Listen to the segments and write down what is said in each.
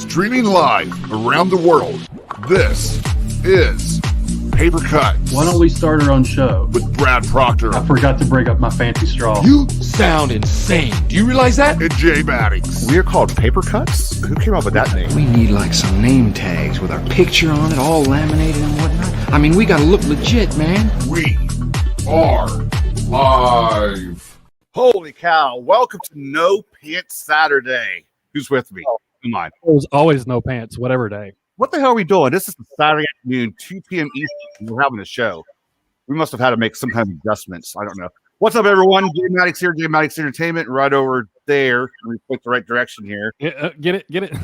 Streaming live around the world, this is Paper Cuts. Why don't we start our own show? With Brad Proctor. I forgot to break up my fancy straw. You sound insane. Do you realize that? And Jay Maddox. We're called Paper Cuts? Who came up with that name? We need like some name tags with our picture on it, all laminated and whatnot. I mean, we gotta look legit, man. We are live. Holy cow. Welcome to No Pants Saturday. Who's with me? Come on. There's always no pants, whatever day. What the hell are we doing? This is Saturday afternoon, 2 p.m. Eastern. We're having a show. We must have had to make some kind of adjustments. I don't know. What's up, everyone? Jay Maddox here, Jay Maddox Entertainment, right over there. We put the right direction here. Get it.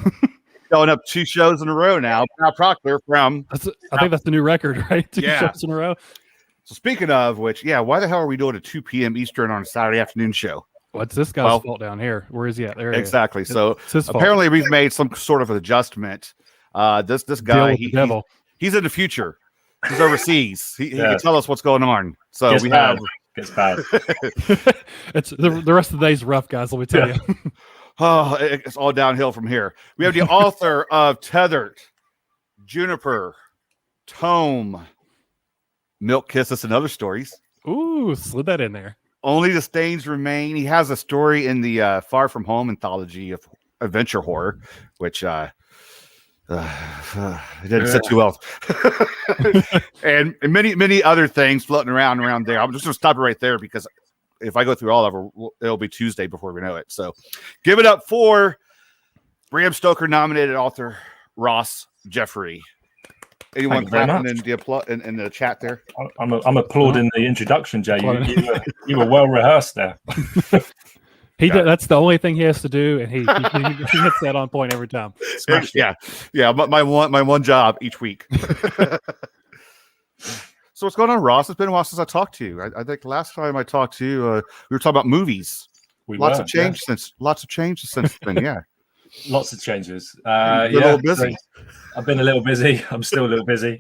Going up 2 shows in a row now. Now Proctor from... I think that's the new record, right? 2 shows in a row. So speaking of which, why the hell are we doing a 2 p.m. Eastern on a Saturday afternoon show? What's this guy's fault down here? Where is he at? There he exactly. Is. So apparently we've made some sort of adjustment. This guy, he's in the future. He's overseas. He can tell us what's going on. So Gets bad. It's the rest of the day's rough, guys. Let me tell you. Oh, it's all downhill from here. We have the author of Tethered, Juniper, Tome, Milk Kisses, and Other Stories. Ooh, slid that in there. Only the Stains Remain. He has a story in the Far From Home anthology of adventure horror, which it didn't sit too well. and many other things floating around there. I'm just going to stop it right there because if I go through all of it, it'll be Tuesday before we know it. So give it up for Bram Stoker nominated author Ross Jeffery. Anyone clapping in the chat there? I'm applauding the introduction, Jay. You were well rehearsed there. That's the only thing he has to do, and he hits that on point every time. Yeah. My one job each week. So what's going on, Ross? It's been a while since I talked to you. I think last time I talked to you, we were talking about movies. Lots of changes since then. Yeah. Lots of changes. A little busy. I've been a little busy. I'm still a little busy.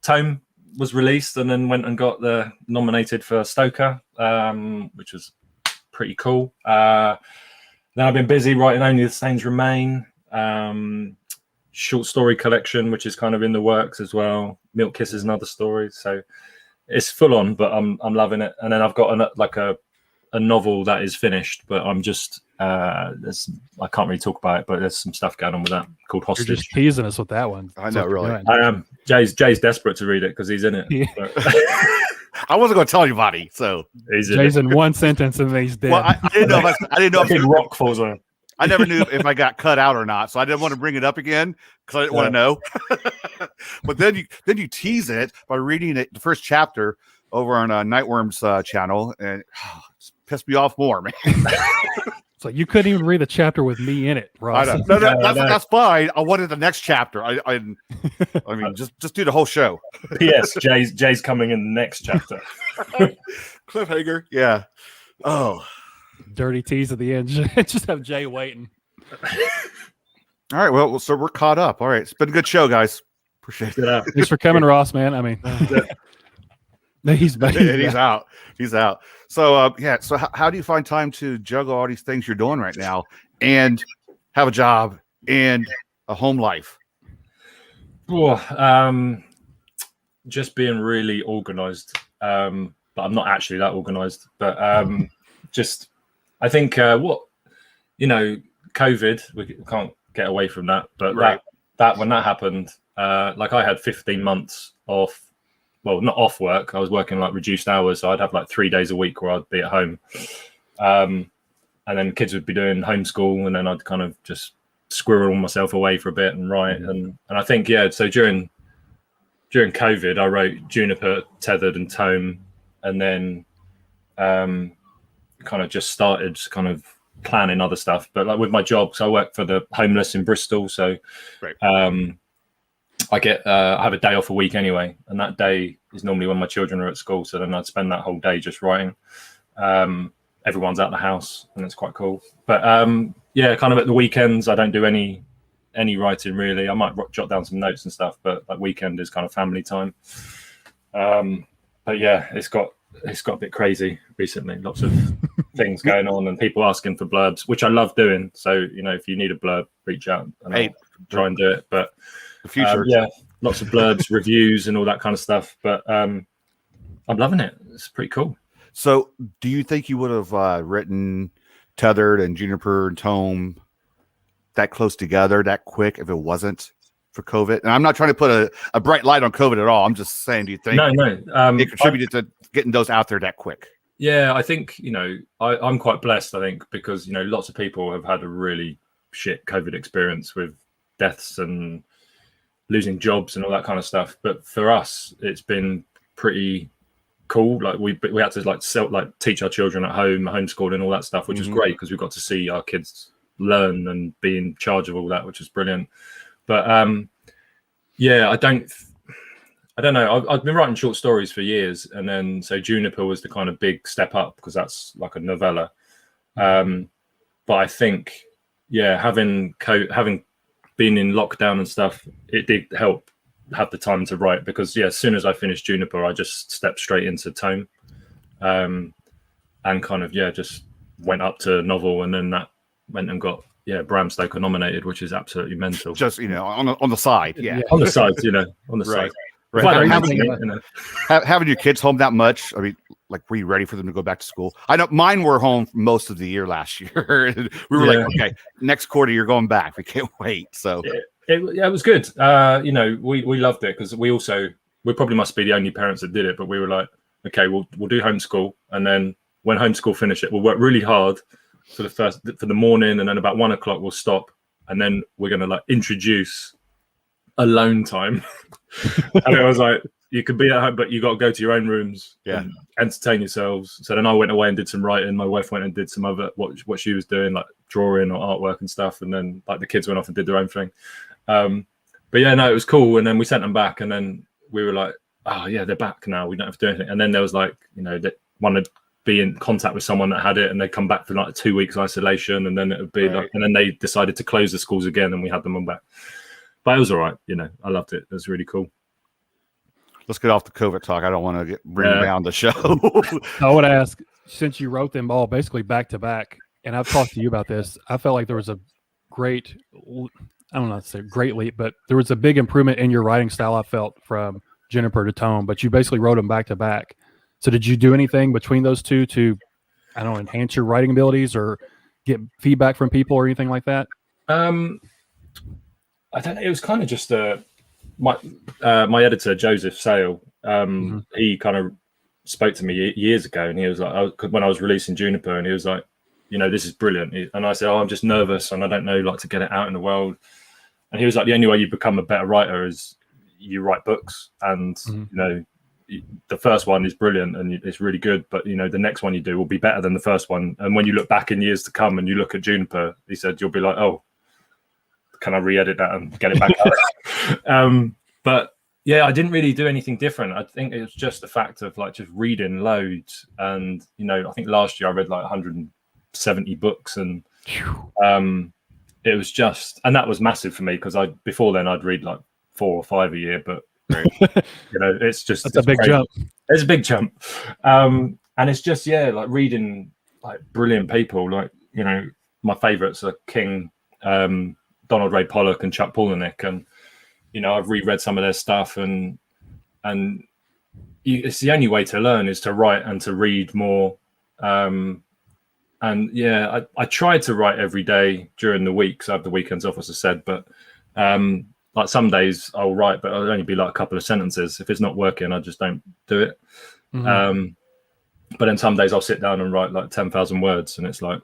Tome was released and then went and got nominated for Stoker, which was pretty cool. Then I've been busy writing Only the Stains Remain, short story collection, which is kind of in the works as well. Milk Kisses and Other Stories. So it's full on, but I'm loving it. And then I've got a novel that is finished, but I'm just I can't really talk about it, but there's some stuff going on with that called Hostage. You're just teasing us with that one. I know, really. I am. Jay's desperate to read it because he's in it. Yeah. I wasn't going to tell anybody, so Jay's in one sentence and then he's dead. Well, I didn't know. I didn't know if big rock falls on him. I never knew if I got cut out or not, so I didn't want to bring it up again because I didn't want to know. But then you tease it by reading the first chapter over on Nightworm's channel, and it's pissed me off more, man. So you couldn't even read the chapter with me in it, Ross. I know. That's fine. I wanted the next chapter. I mean, just do the whole show. P.S. Jay's coming in the next chapter. Cliffhanger. Yeah. Oh, dirty tease at the end. Just have Jay waiting. All right. Well, so we're caught up. All right. It's been a good show, guys. Appreciate it. Thanks for coming, Ross. Man. I mean. He's out. He's out. So So how do you find time to juggle all these things you're doing right now and have a job and a home life? Just being really organized. But I'm not actually that organized. But I think COVID, we can't get away from that. But that when that happened, I had 15 months off. Well, not off work. I was working like reduced hours, so I'd have like 3 days a week where I'd be at home, and then kids would be doing homeschool, and then I'd kind of just squirrel myself away for a bit and write. And I think so during COVID, I wrote Juniper, Tethered, and Tome, and then kind of just started kind of planning other stuff. But like with my job, so I work for the homeless in Bristol, so I have a day off a week anyway, and that day is normally when my children are at school. So then I'd spend that whole day just writing. Everyone's out of the house, and it's quite cool. But kind of at the weekends, I don't do any writing really. I might jot down some notes and stuff, but like weekend is kind of family time. But it's got it's got a bit crazy recently. Lots of things going on and people asking for blurbs, which I love doing. So, if you need a blurb, reach out and I'll try and do it. But the future, lots of blurbs, reviews, and all that kind of stuff. But I'm loving it. It's pretty cool. So, do you think you would have written Tethered and Juniper and Tome that close together, that quick, if it wasn't for COVID? And I'm not trying to put a bright light on COVID at all. I'm just saying, do you think it contributed to getting those out there that quick? Yeah, I think, I'm quite blessed, I think, because, lots of people have had a really shit COVID experience with deaths and losing jobs and all that kind of stuff. But for us, it's been pretty cool. Like we had to teach our children at home, homeschool and all that stuff, which was great because we got to see our kids learn and be in charge of all that, which was brilliant. But I don't know. I've been writing short stories for years, and then so Juniper was the kind of big step up because that's like a novella. But I think, having been in lockdown and stuff, it did help have the time to write because as soon as I finished Juniper, I just stepped straight into Tome, and kind of just went up to novel, and then that went and got Bram Stoker nominated, which is absolutely mental. Just on the side, on the side, on the side. Right. Having your kids home that much, I mean, like, were you ready for them to go back to school? I know mine were home most of the year last year. We were like, okay, next quarter you're going back. We can't wait. So it was good. We loved it because we probably must be the only parents that did it, but we were like, okay, we'll do homeschool, and then when homeschool finish it, we'll work really hard for the morning, and then about 1 o'clock we'll stop, and then we're gonna introduce alone time. And it was like, you could be at home, but you got to go to your own rooms and entertain yourselves. So then I went away and did some writing. My wife went and did some other what she was doing, like drawing or artwork and stuff, and then the kids went off and did their own thing. But it was cool. And then we sent them back, and then we were like, oh yeah, they're back now, we don't have to do anything. And then there was they wanted to be in contact with someone that had it, and they come back for 2 weeks isolation, and then it would be and then they decided to close the schools again, and we had them on back. But it was all right, I loved it. It was really cool. Let's get off the COVID talk. I don't want to bring down the show. I would ask, since you wrote them all basically back to back, and I've talked to you about this, I felt like there was a great, I don't know how to say great leap, but there was a big improvement in your writing style, I felt, from Juniper to Tome, but you basically wrote them back to back. So did you do anything between those two to, enhance your writing abilities or get feedback from people or anything like that? I don't know. It was kind of just my editor, Joseph Sale. He kind of spoke to me years ago, and he was like, when I was releasing Juniper, and he was like, this is brilliant. And I said, I'm just nervous, and I don't know, to get it out in the world. And he was like, the only way you become a better writer is you write books, and the first one is brilliant and it's really good, but the next one you do will be better than the first one. And when you look back in years to come and you look at Juniper, he said, you'll be like, oh, can I re-edit that and get it back out? But I didn't really do anything different. I think it was just the fact of just reading loads. And, I think last year I read 170 books, and it was just, and that was massive for me because before then I'd read 4 or 5 a year, but it's just, that's a big jump. It's a big jump. And it's just, reading brilliant people, my favorites are King, Donald Ray Pollock and Chuck Palahniuk, and I've reread some of their stuff, and it's the only way to learn is to write and to read more. I tried to write every day during the week, so I have the weekends off, as I said, but some days I'll write, but it'll only be a couple of sentences. If it's not working, I just don't do it. But then some days I'll sit down and write 10,000 words, and it's I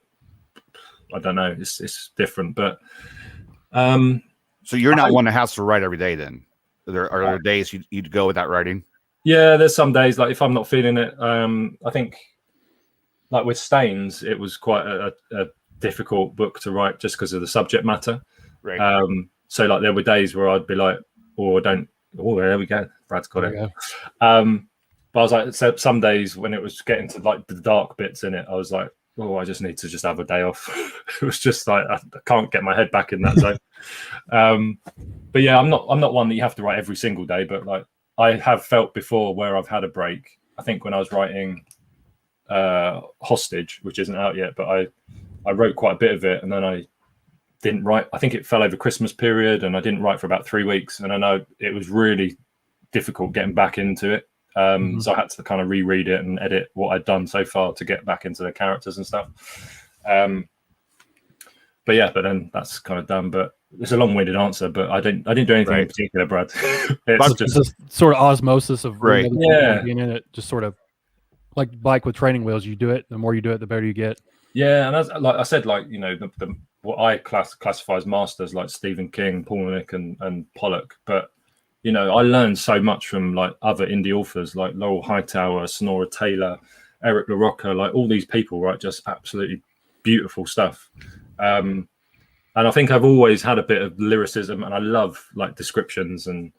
don't know, it's different, but so you're not one that has to write every day then? Are there days you'd go without writing? Yeah, there's some days, if I'm not feeling it. I think with Stains, it was quite a difficult book to write just because of the subject matter. Right. So there were days where I'd be there we go. Brad's got it. But I was some days when it was getting to the dark bits in it, I was like, I just need to just have a day off. It was just I can't get my head back in that zone. But I'm not one that you have to write every single day, but I have felt before where I've had a break I think when I was writing Hostage, which isn't out yet, but I wrote quite a bit of it, and then I didn't write. I think it fell over Christmas period, and I didn't write for about 3 weeks, and I know it was really difficult getting back into it. So I had to kind of reread it and edit what I'd done so far to get back into the characters and stuff. But then that's kind of done. But it's a long-winded answer. But I didn't do anything in particular, Brad. It's just a sort of osmosis of Right. being in it. Just sort of like bike with training wheels. You do it. The more you do it, the better you get. Yeah, and as like I said, like the what I classify as masters, like Stephen King, Palahniuk, and Pollock. But I learned so much from like other indie authors like Laurel Hightower, Sonora Taylor, Eric LaRocca, like all these people, right? Just absolutely beautiful stuff. And I think I've always had a bit of lyricism, and I love like descriptions, and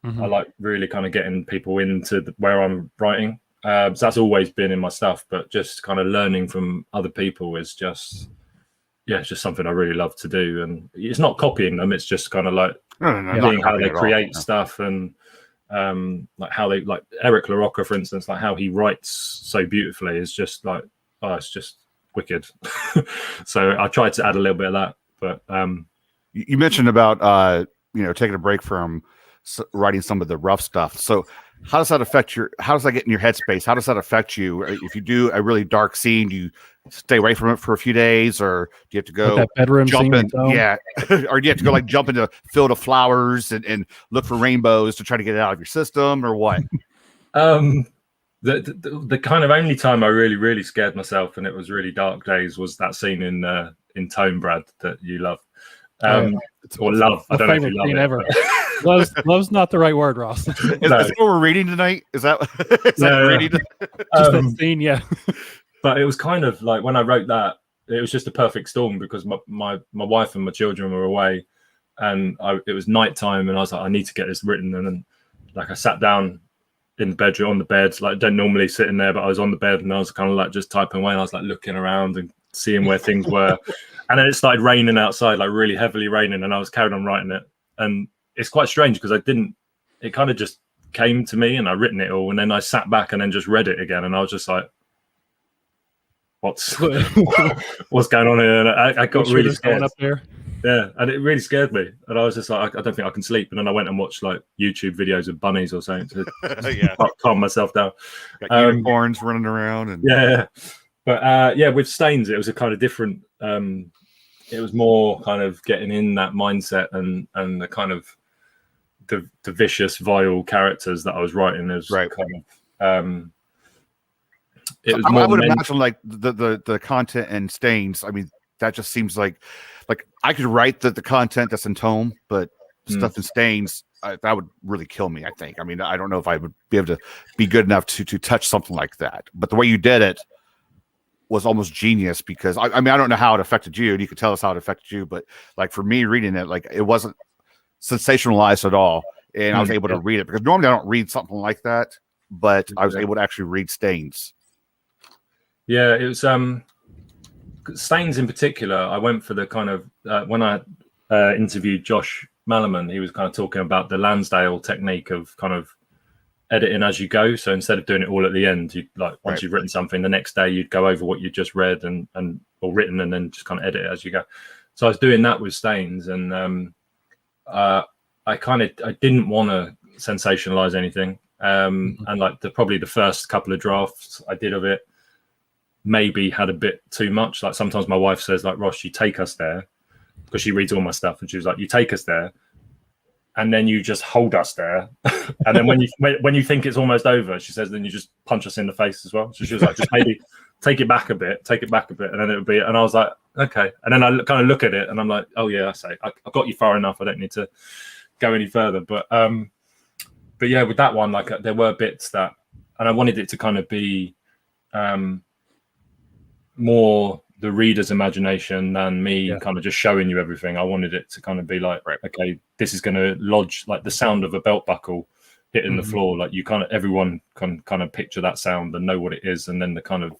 I like really kind of getting people into where I'm writing. So that's always been in my stuff, but just kind of learning from other people is just something I really love to do. And it's not copying them; it's just kind of like seeing how they create stuff, and like how they, like Eric LaRocca, for instance, like how he writes so beautifully is just like, it's just wicked. So I tried to add a little bit of that. But you mentioned about taking a break from writing some of the rough stuff. So how does that affect how does that get in your headspace? How does that affect you? If you do a really dark scene, do you stay away from it for a few days, or do you have to go that bedroom jump in? Tome? Yeah. Or do you have to go like jump into a field of flowers and look for rainbows to try to get it out of your system, or what? The kind of only time I really, really scared myself, and it was really dark days, was that scene in Tome, Brad, that you love. Or love. I don't know if you love it. Ever. Love's not the right word, Ross. Is that what we're reading tonight? Is that reading? Just that scene, yeah. But it was kind of like when I wrote that, it was just a perfect storm because my wife and my children were away, and it was nighttime, and I was like, I need to get this written. And then like I sat down in the bedroom on the bed, like I don't normally sit in there, but I was on the bed and I was kind of like just typing away, and I was like looking around and seeing where things were. And then it started raining outside, like really heavily raining, and I was carrying on writing it. And it's quite strange because it kind of just came to me, and I written it all, and then I sat back and then just read it again, and I was just like, what's going on here? And I got really scared up there. Yeah, and it really scared me, and I was just like, I don't think I can sleep. And then I went and watched like YouTube videos of bunnies or something to calm myself down. Got unicorns running around, and but with Stains, it was a kind of different. It was more kind of getting in that mindset and the kind of the vicious, vile characters that I was writing. As kind of. I would imagine like the content in Stains. I mean, that just seems like I could write the content that's in Tome, but stuff in Stains, that would really kill me, I think. I mean, I don't know if I would be able to be good enough to touch something like that. But the way you did it was almost genius, because I mean, I don't know how it affected you, and you could tell us how it affected you, but like for me reading it, like it wasn't sensationalized at all, and I was able to read it, because normally I don't read something like that, but I was able to actually read Stains. Yeah, it was Stains in particular. I went for the kind of when I interviewed Josh Malaman, he was kind of talking about the Lansdale technique of kind of editing as you go. So instead of doing it all at the end, you like once you've written something, the next day you'd go over what you just read and or written, and then just kind of edit it as you go. So I was doing that with Stains, and I didn't want to sensationalize anything, and like probably the first couple of drafts I did of it maybe had a bit too much. Like sometimes my wife says, like, Ross, you take us there, because she reads all my stuff, and she was like, you take us there and then you just hold us there, and then when you think it's almost over, she says, then you just punch us in the face as well. So she was like, just maybe take it back a bit, and then it would be, and I was like, okay. And then I kind of look at it and I'm like, oh yeah, I got you far enough, I don't need to go any further. But yeah, with that one, like there were bits that, and I wanted it to kind of be more the reader's imagination than me kind of just showing you everything. I wanted it to kind of be like, okay, this is going to lodge like the sound of a belt buckle hitting the floor. Like everyone can kind of picture that sound and know what it is. And then the kind of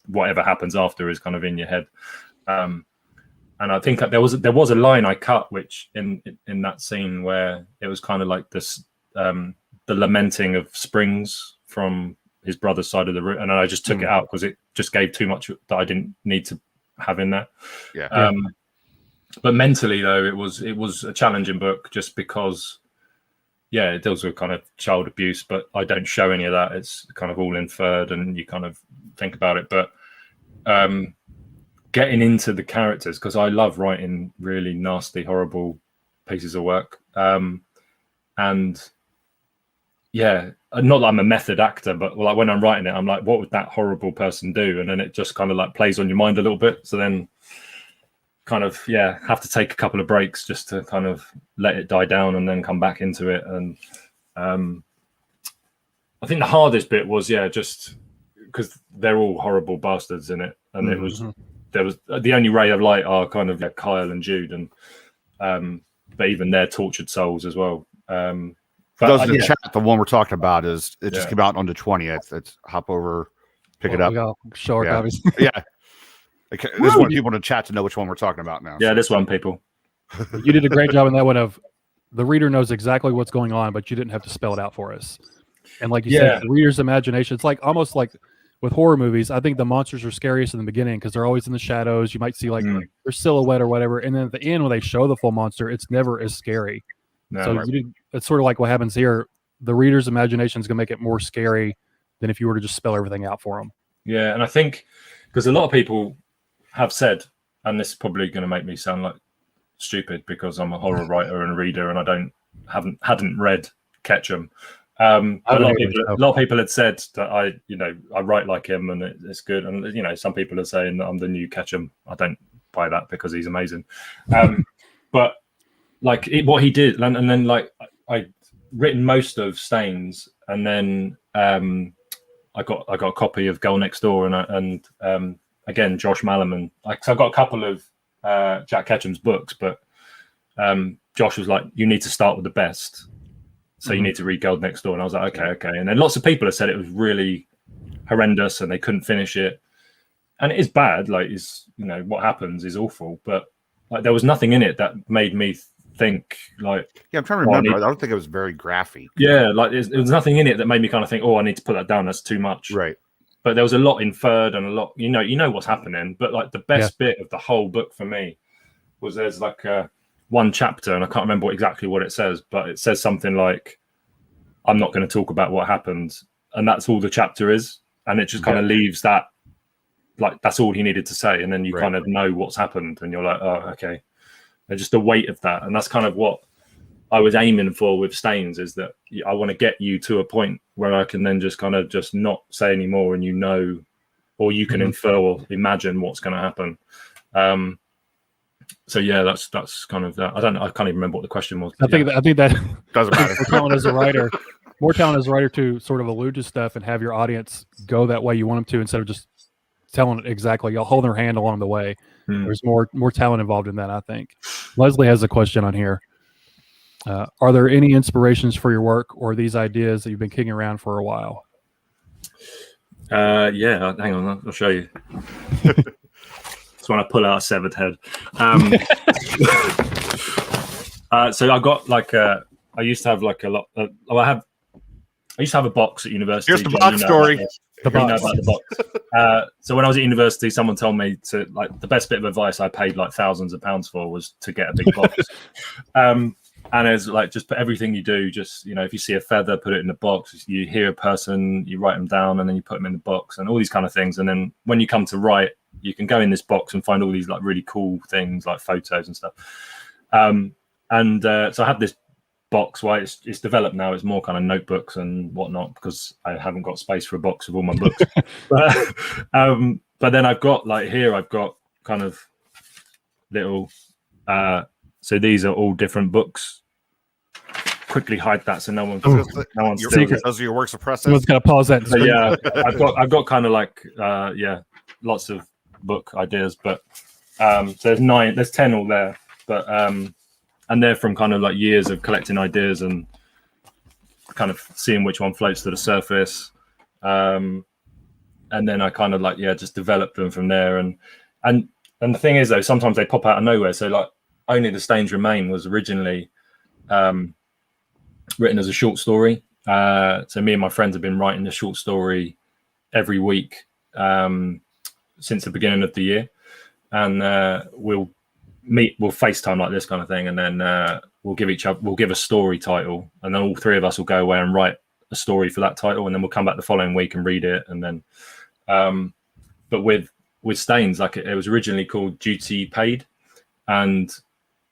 whatever happens after is kind of in your head. And I think there was a line I cut, which in that scene where it was kind of like this, the lamenting of springs from his brother's side of the room, and then I just took it out because it just gave too much that I didn't need to have in there. But mentally though, it was a challenging book just because it deals with kind of child abuse, but I don't show any of that. It's kind of all inferred and you kind of think about it. But getting into the characters, because I love writing really nasty, horrible pieces of work. And not that I'm a method actor, but like when I'm writing it, I'm like, what would that horrible person do? And then it just kind of like plays on your mind a little bit. So then kind of have to take a couple of breaks just to kind of let it die down and then come back into it. And I think the hardest bit was just because they're all horrible bastards in it, and it was there was the only ray of light are kind of Kyle and Jude, and but even they're tortured souls as well. For those in the chat, the one we're talking about is it just came out on the 20th. It's hop over, pick it up. Show our copies. Okay, this one people in the chat to know which one we're talking about now. Yeah, this one, people. You did a great job in that one of the reader knows exactly what's going on, but you didn't have to spell it out for us. And like you said, the reader's imagination, it's like almost like with horror movies, I think the monsters are scariest in the beginning because they're always in the shadows. You might see like their silhouette or whatever. And then at the end, when they show the full monster, it's never as scary. No, so it's sort of like what happens here. The reader's imagination is going to make it more scary than if you were to just spell everything out for them. Yeah, and I think because a lot of people have said, and this is probably going to make me sound like stupid because I'm a horror writer and reader, and I hadn't read Ketchum. A lot of people had said that I write like him and it's good, and some people are saying that I'm the new Ketchum. I don't buy that because he's amazing, but like what he did, and then like I written most of Stains, and then I got a copy of Girl Next Door, and again Josh Malerman. So I got a couple of Jack Ketchum's books, but Josh was like, you need to start with the best. So you need to read Girl Next Door. And I was like, okay. And then lots of people have said it was really horrendous and they couldn't finish it. And it is bad. Like, what happens is awful. But like, there was nothing in it that made me think like... Yeah, I'm trying to remember. I don't think it was very graphic. Yeah, like there was nothing in it that made me kind of think, I need to put that down. That's too much. Right. But there was a lot inferred and a lot, you know what's happening. But like the best bit of the whole book for me was there's like one chapter, and I can't remember exactly what it says, but it says something like, I'm not going to talk about what happened. And that's all the chapter is. And it just kind of leaves that, like, that's all he needed to say. And then you kind of know what's happened. And you're like, oh, okay. And just the weight of that. And that's kind of what I was aiming for with Stains, is that I want to get you to a point where I can then just kind of just not say anymore, and or you can infer or imagine what's going to happen. So yeah, that's kind of that. I can't even remember what the question was. I think that doesn't matter. More talent as a writer to sort of allude to stuff and have your audience go that way you want them to, instead of just telling it exactly. You'll hold their hand along the way. There's more talent involved in that, I think. Leslie has a question on here. Are there any inspirations for your work or these ideas that you've been kicking around for a while? Yeah, hang on, I'll show you. That's when I pull out a severed head. So I got like I used to have like a lot. I used to have a box at university. Here's the box story. About the box. So when I was at university, someone told me to, like, the best bit of advice I paid like thousands of pounds for was to get a big box. And it's like, just put everything you do, just, if you see a feather, put it in the box. You hear a person, you write them down, and then you put them in the box, and all these kind of things. And then when you come to write, you can go in this box and find all these like really cool things like photos and stuff. So I had this box. Why it's developed now. It's more kind of notebooks and whatnot, because I haven't got space for a box of all my books. But then I've got kind of little. So these are all different books. Quickly hide that so no one secret. Those are your works of press. Someone's got to pause that. So yeah, I've got kind of like lots of book ideas, but so there's 10 all there, but and they're from kind of like years of collecting ideas and kind of seeing which one floats to the surface, and then I kind of like just develop them from there. And the thing is, though, sometimes they pop out of nowhere. So like Only the Stains Remain was originally written as a short story, So me and my friends have been writing the short story every week since the beginning of the year, and we'll FaceTime like this kind of thing, and then we'll give a story title, and then all three of us will go away and write a story for that title, and then we'll come back the following week and read it, and then but with Stains, like it was originally called Duty Paid, and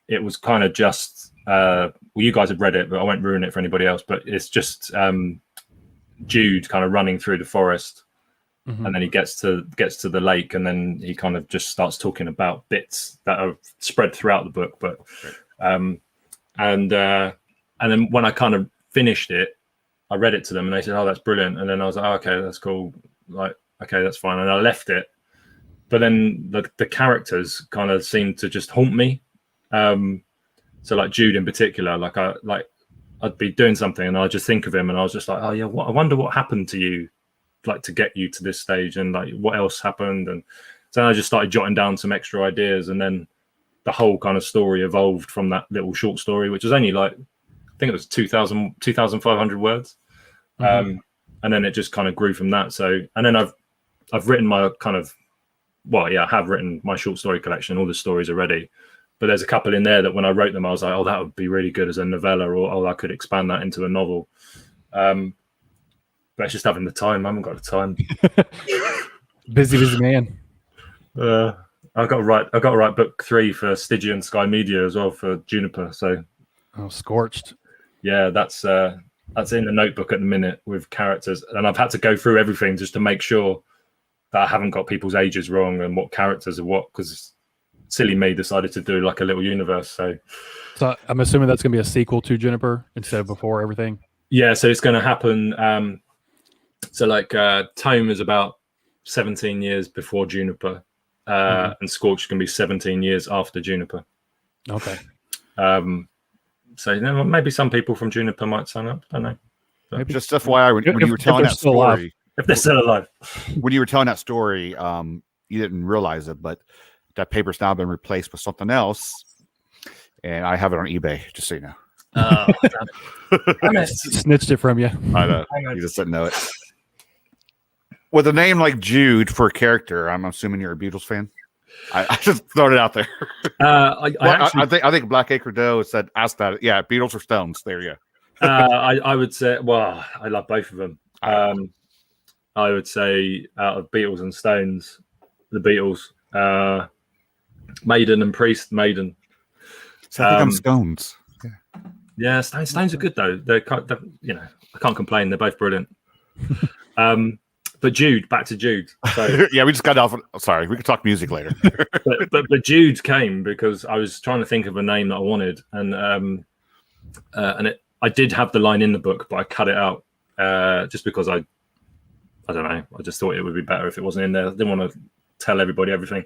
it was kind of just well, you guys have read it, but I won't ruin it for anybody else, but it's just Jude kind of running through the forest. And then he gets to the lake, and then he kind of just starts talking about bits that are spread throughout the book. But and then when I kind of finished it, I read it to them, and they said, "Oh, that's brilliant." And then I was like, oh, "Okay, that's cool. Like, okay, that's fine." And I left it. But then the characters kind of seemed to just haunt me. So like Jude in particular, I'd be doing something, and I'd just think of him, and I was just like, "Oh yeah, I wonder what happened to you." Like to get you to this stage, and like what else happened. And so I just started jotting down some extra ideas, and then the whole kind of story evolved from that little short story, which was only like, I think it was 2,500 words. And then it just kind of grew from that. So, and then I've written my kind of, well, yeah, I have written my short story collection. All the stories are ready, but there's a couple in there that when I wrote them, I was like, oh, that would be really good as a novella, or oh, I could expand that into a novel. But it's just having the time. I haven't got the time. busy man. I've got to write book 3 for Stygian Sky Media as well for Juniper. So, Scorched. Yeah, that's in the notebook at the minute with characters, and I've had to go through everything just to make sure that I haven't got people's ages wrong and what characters are what. Because silly me decided to do like a little universe. So I'm assuming that's going to be a sequel to Juniper instead of before everything. Yeah, so it's going to happen. So like Tome is about 17 years before Juniper, and Scorch is going to be 17 years after Juniper. Okay. So maybe some people from Juniper might sign up. I don't know. Maybe. Just FYI, when you were telling that story, if they're still alive, when you were telling that story, you didn't realize it, but that paper's now been replaced with something else, and I have it on eBay. Just so you know. I snitched it from you. I know. You just didn't know it. With a name like Jude for a character, I'm assuming you're a Beatles fan. I just thrown it out there. I think Blackacre Doe said, "Ask that." Yeah, Beatles or Stones. There you go. I would say, well, I love both of them. I would say out of Beatles and Stones, the Beatles, Maiden and Priest. Maiden. So I think I'm Stones. Yeah, Stones are good though. They're I can't complain. They're both brilliant. But Jude, back to Jude. So, yeah, we just got off. Sorry, we could talk music later. but Jude came because I was trying to think of a name that I wanted, and I did have the line in the book, but I cut it out just because I don't know. I just thought it would be better if it wasn't in there. I didn't want to tell everybody everything.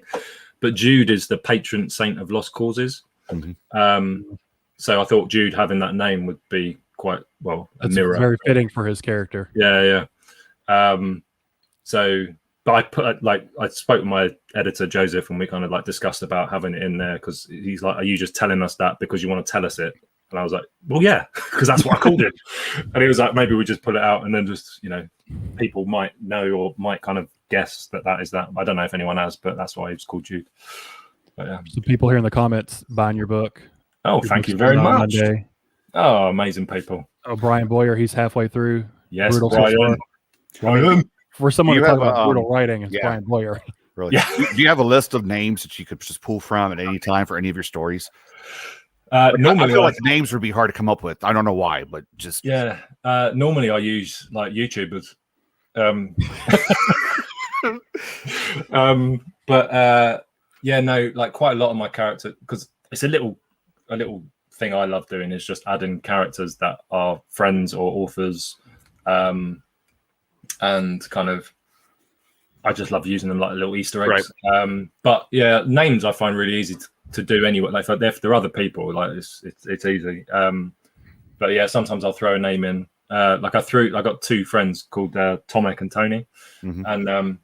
But Jude is the patron saint of lost causes. So I thought Jude having that name would be quite a mirror. Very fitting for his character. Yeah. So, but I put I spoke with my editor Joseph, and we kind of discussed about having it in there because he's like, "Are you just telling us that because you want to tell us it?" And I was like, "Well, yeah, because that's what I called it." And he was like, "Maybe we just put it out, and then just people might know or might kind of guess that is that." I don't know if anyone has, but that's why it's called Jude. But, yeah. So people here in the comments buying your book. Oh, thank you very much. Monday. Oh, amazing people. Oh, Brian Boyer, he's halfway through. Yes, Brian. For someone to talk about brutal writing, it's Brian Boyer. Really? Yeah. Do you have a list of names that you could just pull from at any time for any of your stories? Normally, I feel like names would be hard to come up with. I don't know why, but just normally I use YouTubers. Quite a lot of my character, because it's a little thing I love doing is just adding characters that are friends or authors. And kind of, I just love using them like little Easter eggs. Right. But yeah, names I find really easy to do anyway. Like if they're other people, it's easy. But yeah, sometimes I'll throw a name in. I got two friends called Tomek and Tony, and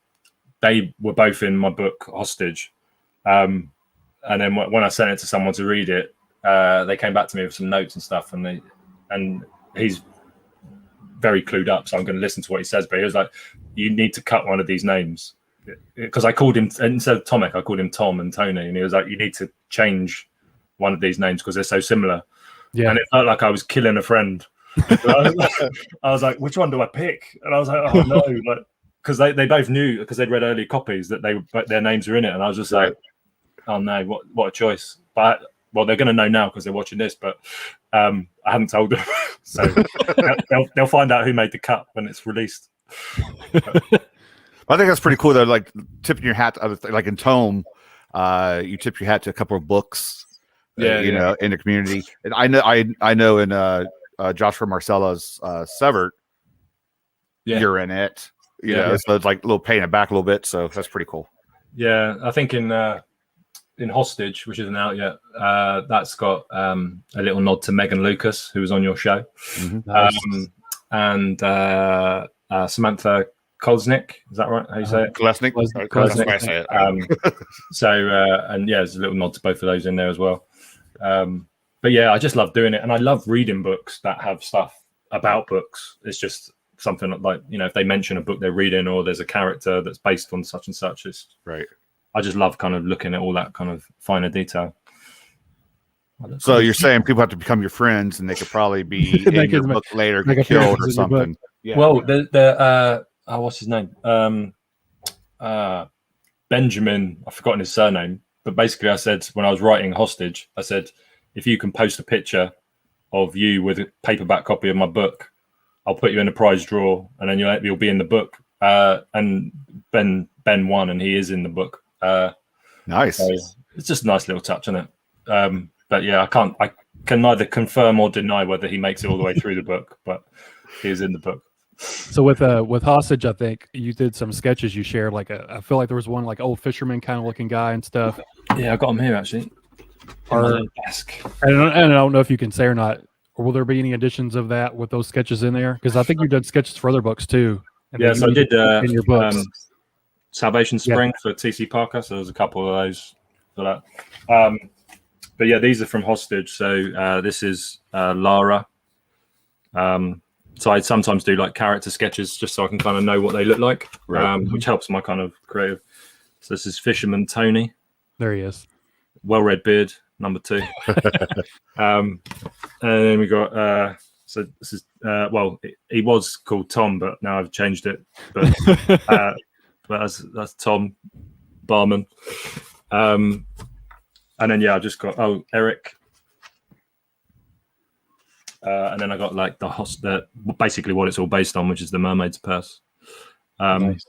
they were both in my book Hostage. And then when I sent it to someone to read it, they came back to me with some notes and stuff, and he's very clued up, so I'm going to listen to what he says. But he was like, you need to cut one of these names, because I called him, instead of Tomek, I called him Tom and Tony, and he was like, you need to change one of these names because they're so similar. Yeah. And it felt like I was killing a friend. I was like, which one do I pick? And I was like, oh no, like, because they both knew, because they'd read early copies, that their names were in it, and I was just like, oh no, what a choice. But well, they're going to know now because they're watching this, but I hadn't told them, so they'll find out who made the cut when it's released. I think that's pretty cool though. Like tipping your hat, like in Tome, you tip your hat to a couple of books, you know, in the community. And I know in Joshua Marcella's Severed, you're in it. You know, so it's like a little paying it back a little bit. So that's pretty cool. Yeah, I think in Hostage, which isn't out yet, that's got a little nod to Megan Lucas, who was on your show, and Samantha Kolesnik. Is that right? How you say it? Kolesnik. And yeah, there's a little nod to both of those in there as well. But yeah, I just love doing it, and I love reading books that have stuff about books. It's just something like, you know, if they mention a book they're reading, or there's a character that's based on such and such, it's right. I just love kind of looking at all that kind of finer detail. So you're saying people have to become your friends, and they could probably be in your book later, get killed or something. Yeah. Well, the what's his name? Benjamin. I've forgotten his surname, but basically, I said when I was writing Hostage, I said, if you can post a picture of you with a paperback copy of my book, I'll put you in a prize draw, and then you'll be in the book. And Ben won, and he is in the book. Nice. So it's just a nice little touch, isn't it? But yeah, I can neither confirm or deny whether he makes it all the way through the book, but he is in the book. So with Hostage, I think you did some sketches you shared. Like I feel like there was one like old fisherman kind of looking guy and stuff. Yeah, I got him here actually. I don't know if you can say or not. Or will there be any additions of that with those sketches in there? Because I think you did sketches for other books too. Yeah, so I did in your books. Salvation Spring for TC Parker. So there's a couple of those for that. But yeah, these are from Hostage. So this is Lara. So I sometimes do like character sketches just so I can kind of know what they look like, which helps my kind of creative. So this is Fisherman Tony. There he is. Well-read beard, number 2. And then we got so this is he was called Tom, but now I've changed it. But that's Tom Barman. And then I just got Eric. And then I got like the basically what it's all based on, which is the Mermaid's Purse. Nice.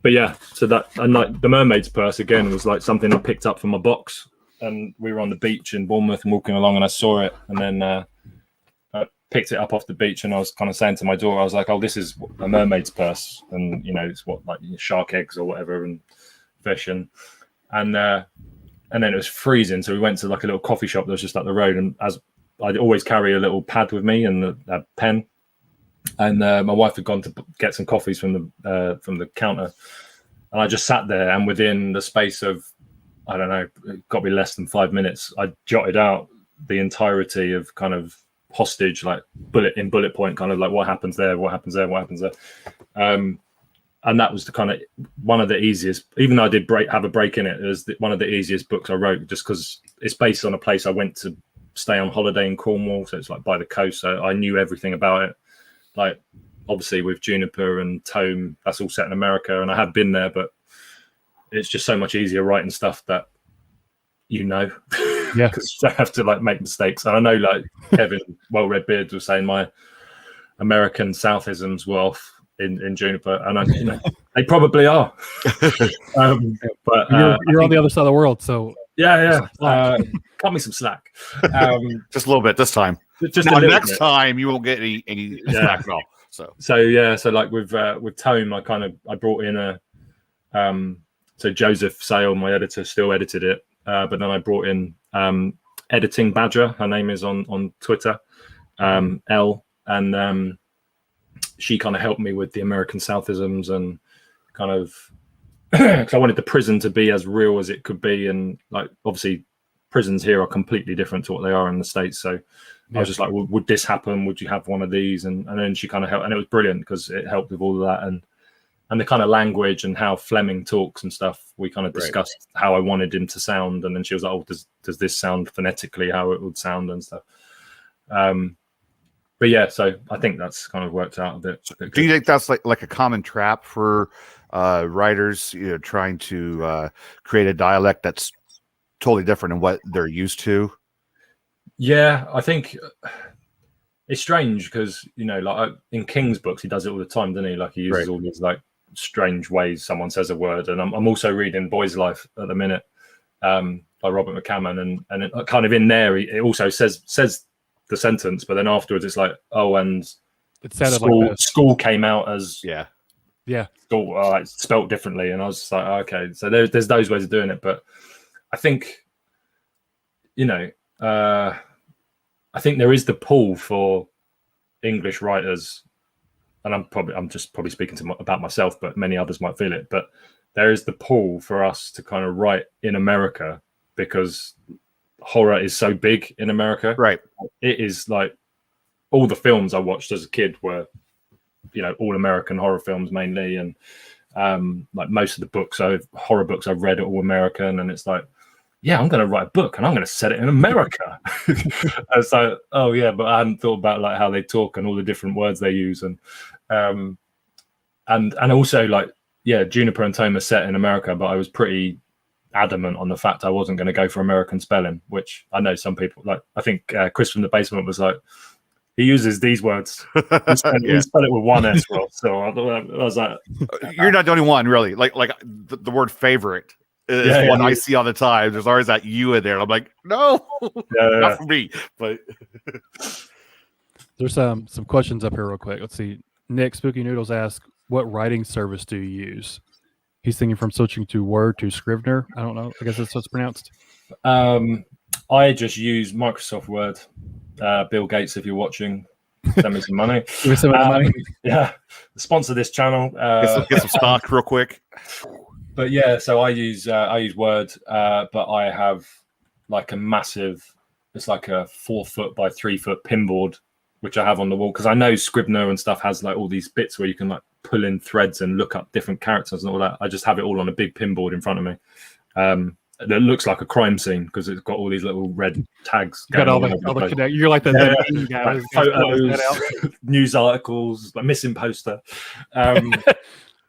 But yeah, so that, and like the Mermaid's Purse again was like something I picked up from my box, and we were on the beach in Bournemouth and walking along, and I saw it, and then I picked it up off the beach, and I was kind of saying to my daughter, I was like, "Oh, this is a mermaid's purse, and you know, it's what like shark eggs or whatever, and fish, and then it was freezing, so we went to like a little coffee shop that was just up the road, and as I'd always carry a little pad with me and a pen. And my wife had gone to get some coffees from the counter, and I just sat there. And within the space of, I don't know, it got me less than 5 minutes, I jotted out the entirety of kind of Hostage, like bullet point, kind of like what happens there, what happens there, what happens there. And that was the kind of one of the easiest. Even though I did have a break in it, it was one of the easiest books I wrote, just because it's based on a place I went to stay on holiday in Cornwall, so it's like by the coast. So I knew everything about it. Like obviously with Juniper and Tome, that's all set in America, and I have been there, but it's just so much easier writing stuff that because you don't have to like make mistakes. And I know like Kevin Well-Read Beards was saying my American Southisms were off in Juniper, and they probably are. But you're on the other side of the world, so cut me some slack. Just a little bit this time. Just now, next time you won't get any slack at all. So like with Tome, I brought in so Joseph Sale, my editor, still edited it, but then I brought in Editing Badger. Her name is on Twitter, Elle, and she kind of helped me with the American Southisms and kind of because I wanted the prison to be as real as it could be, and like obviously prisons here are completely different to what they are in the States. So I was just like, well, would this happen? Would you have one of these? And then she kind of helped, and it was brilliant because it helped with all of that and the kind of language and how Fleming talks and stuff. We kind of discussed how I wanted him to sound, and then she was like, "Oh, does this sound phonetically how it would sound and stuff?" But yeah, so I think that's kind of worked out a bit. Do you think that's like a common trap for writers, trying to create a dialect that's totally different than what they're used to? Yeah, I think it's strange because like in King's books, he does it all the time, doesn't he? Like he uses all these like strange ways someone says a word. And I'm also reading Boy's Life at the minute by Robert McCammon, and it, kind of in there, it also says the sentence, but then afterwards it's like, oh, and it sounded school came out as school, it's spelt differently, and I was like, oh, okay, so there's those ways of doing it, but I think I think there is the pull for English writers, and I'm just probably speaking about myself, but many others might feel it, but there is the pull for us to kind of write in America because horror is so big in America. Right. It is like all the films I watched as a kid were, all American horror films mainly. And like most of the books, horror books I've read are all American. And it's like, yeah, I'm going to write a book and I'm going to set it in America. It's like, oh yeah, but I hadn't thought about like how they talk and all the different words they use. And also like, yeah, Juniper and Tome are set in America, but I was pretty adamant on the fact I wasn't going to go for American spelling, which I know some people like. I think Chris from the basement was like, he uses these words. He spell it with one S, Rob. So I was like, you're not the only one, really. Like the word favorite is one I see all the time. There's always that U in there. I'm like, no, not for me. But there's some questions up here real quick. Let's see. Nick Spooky Noodles asks, what writing service do you use? He's thinking from switching to Word to Scrivener. I don't know. I guess that's what it's pronounced. I just use Microsoft Word. Bill Gates, if you're watching, send me some money. Give me some money. Yeah, sponsor this channel. Get some stock real quick. But yeah, so I use Word, but I have like a massive. It's like a 4 foot by 3 foot pinboard, which I have on the wall because I know Scrivener and stuff has like all these bits where you can like pull in threads and look up different characters and all that. I just have it all on a big pinboard in front of me. That looks like a crime scene because it's got all these little red tags. You got all the connect. You're like the guy. Like photos, news articles, like missing poster.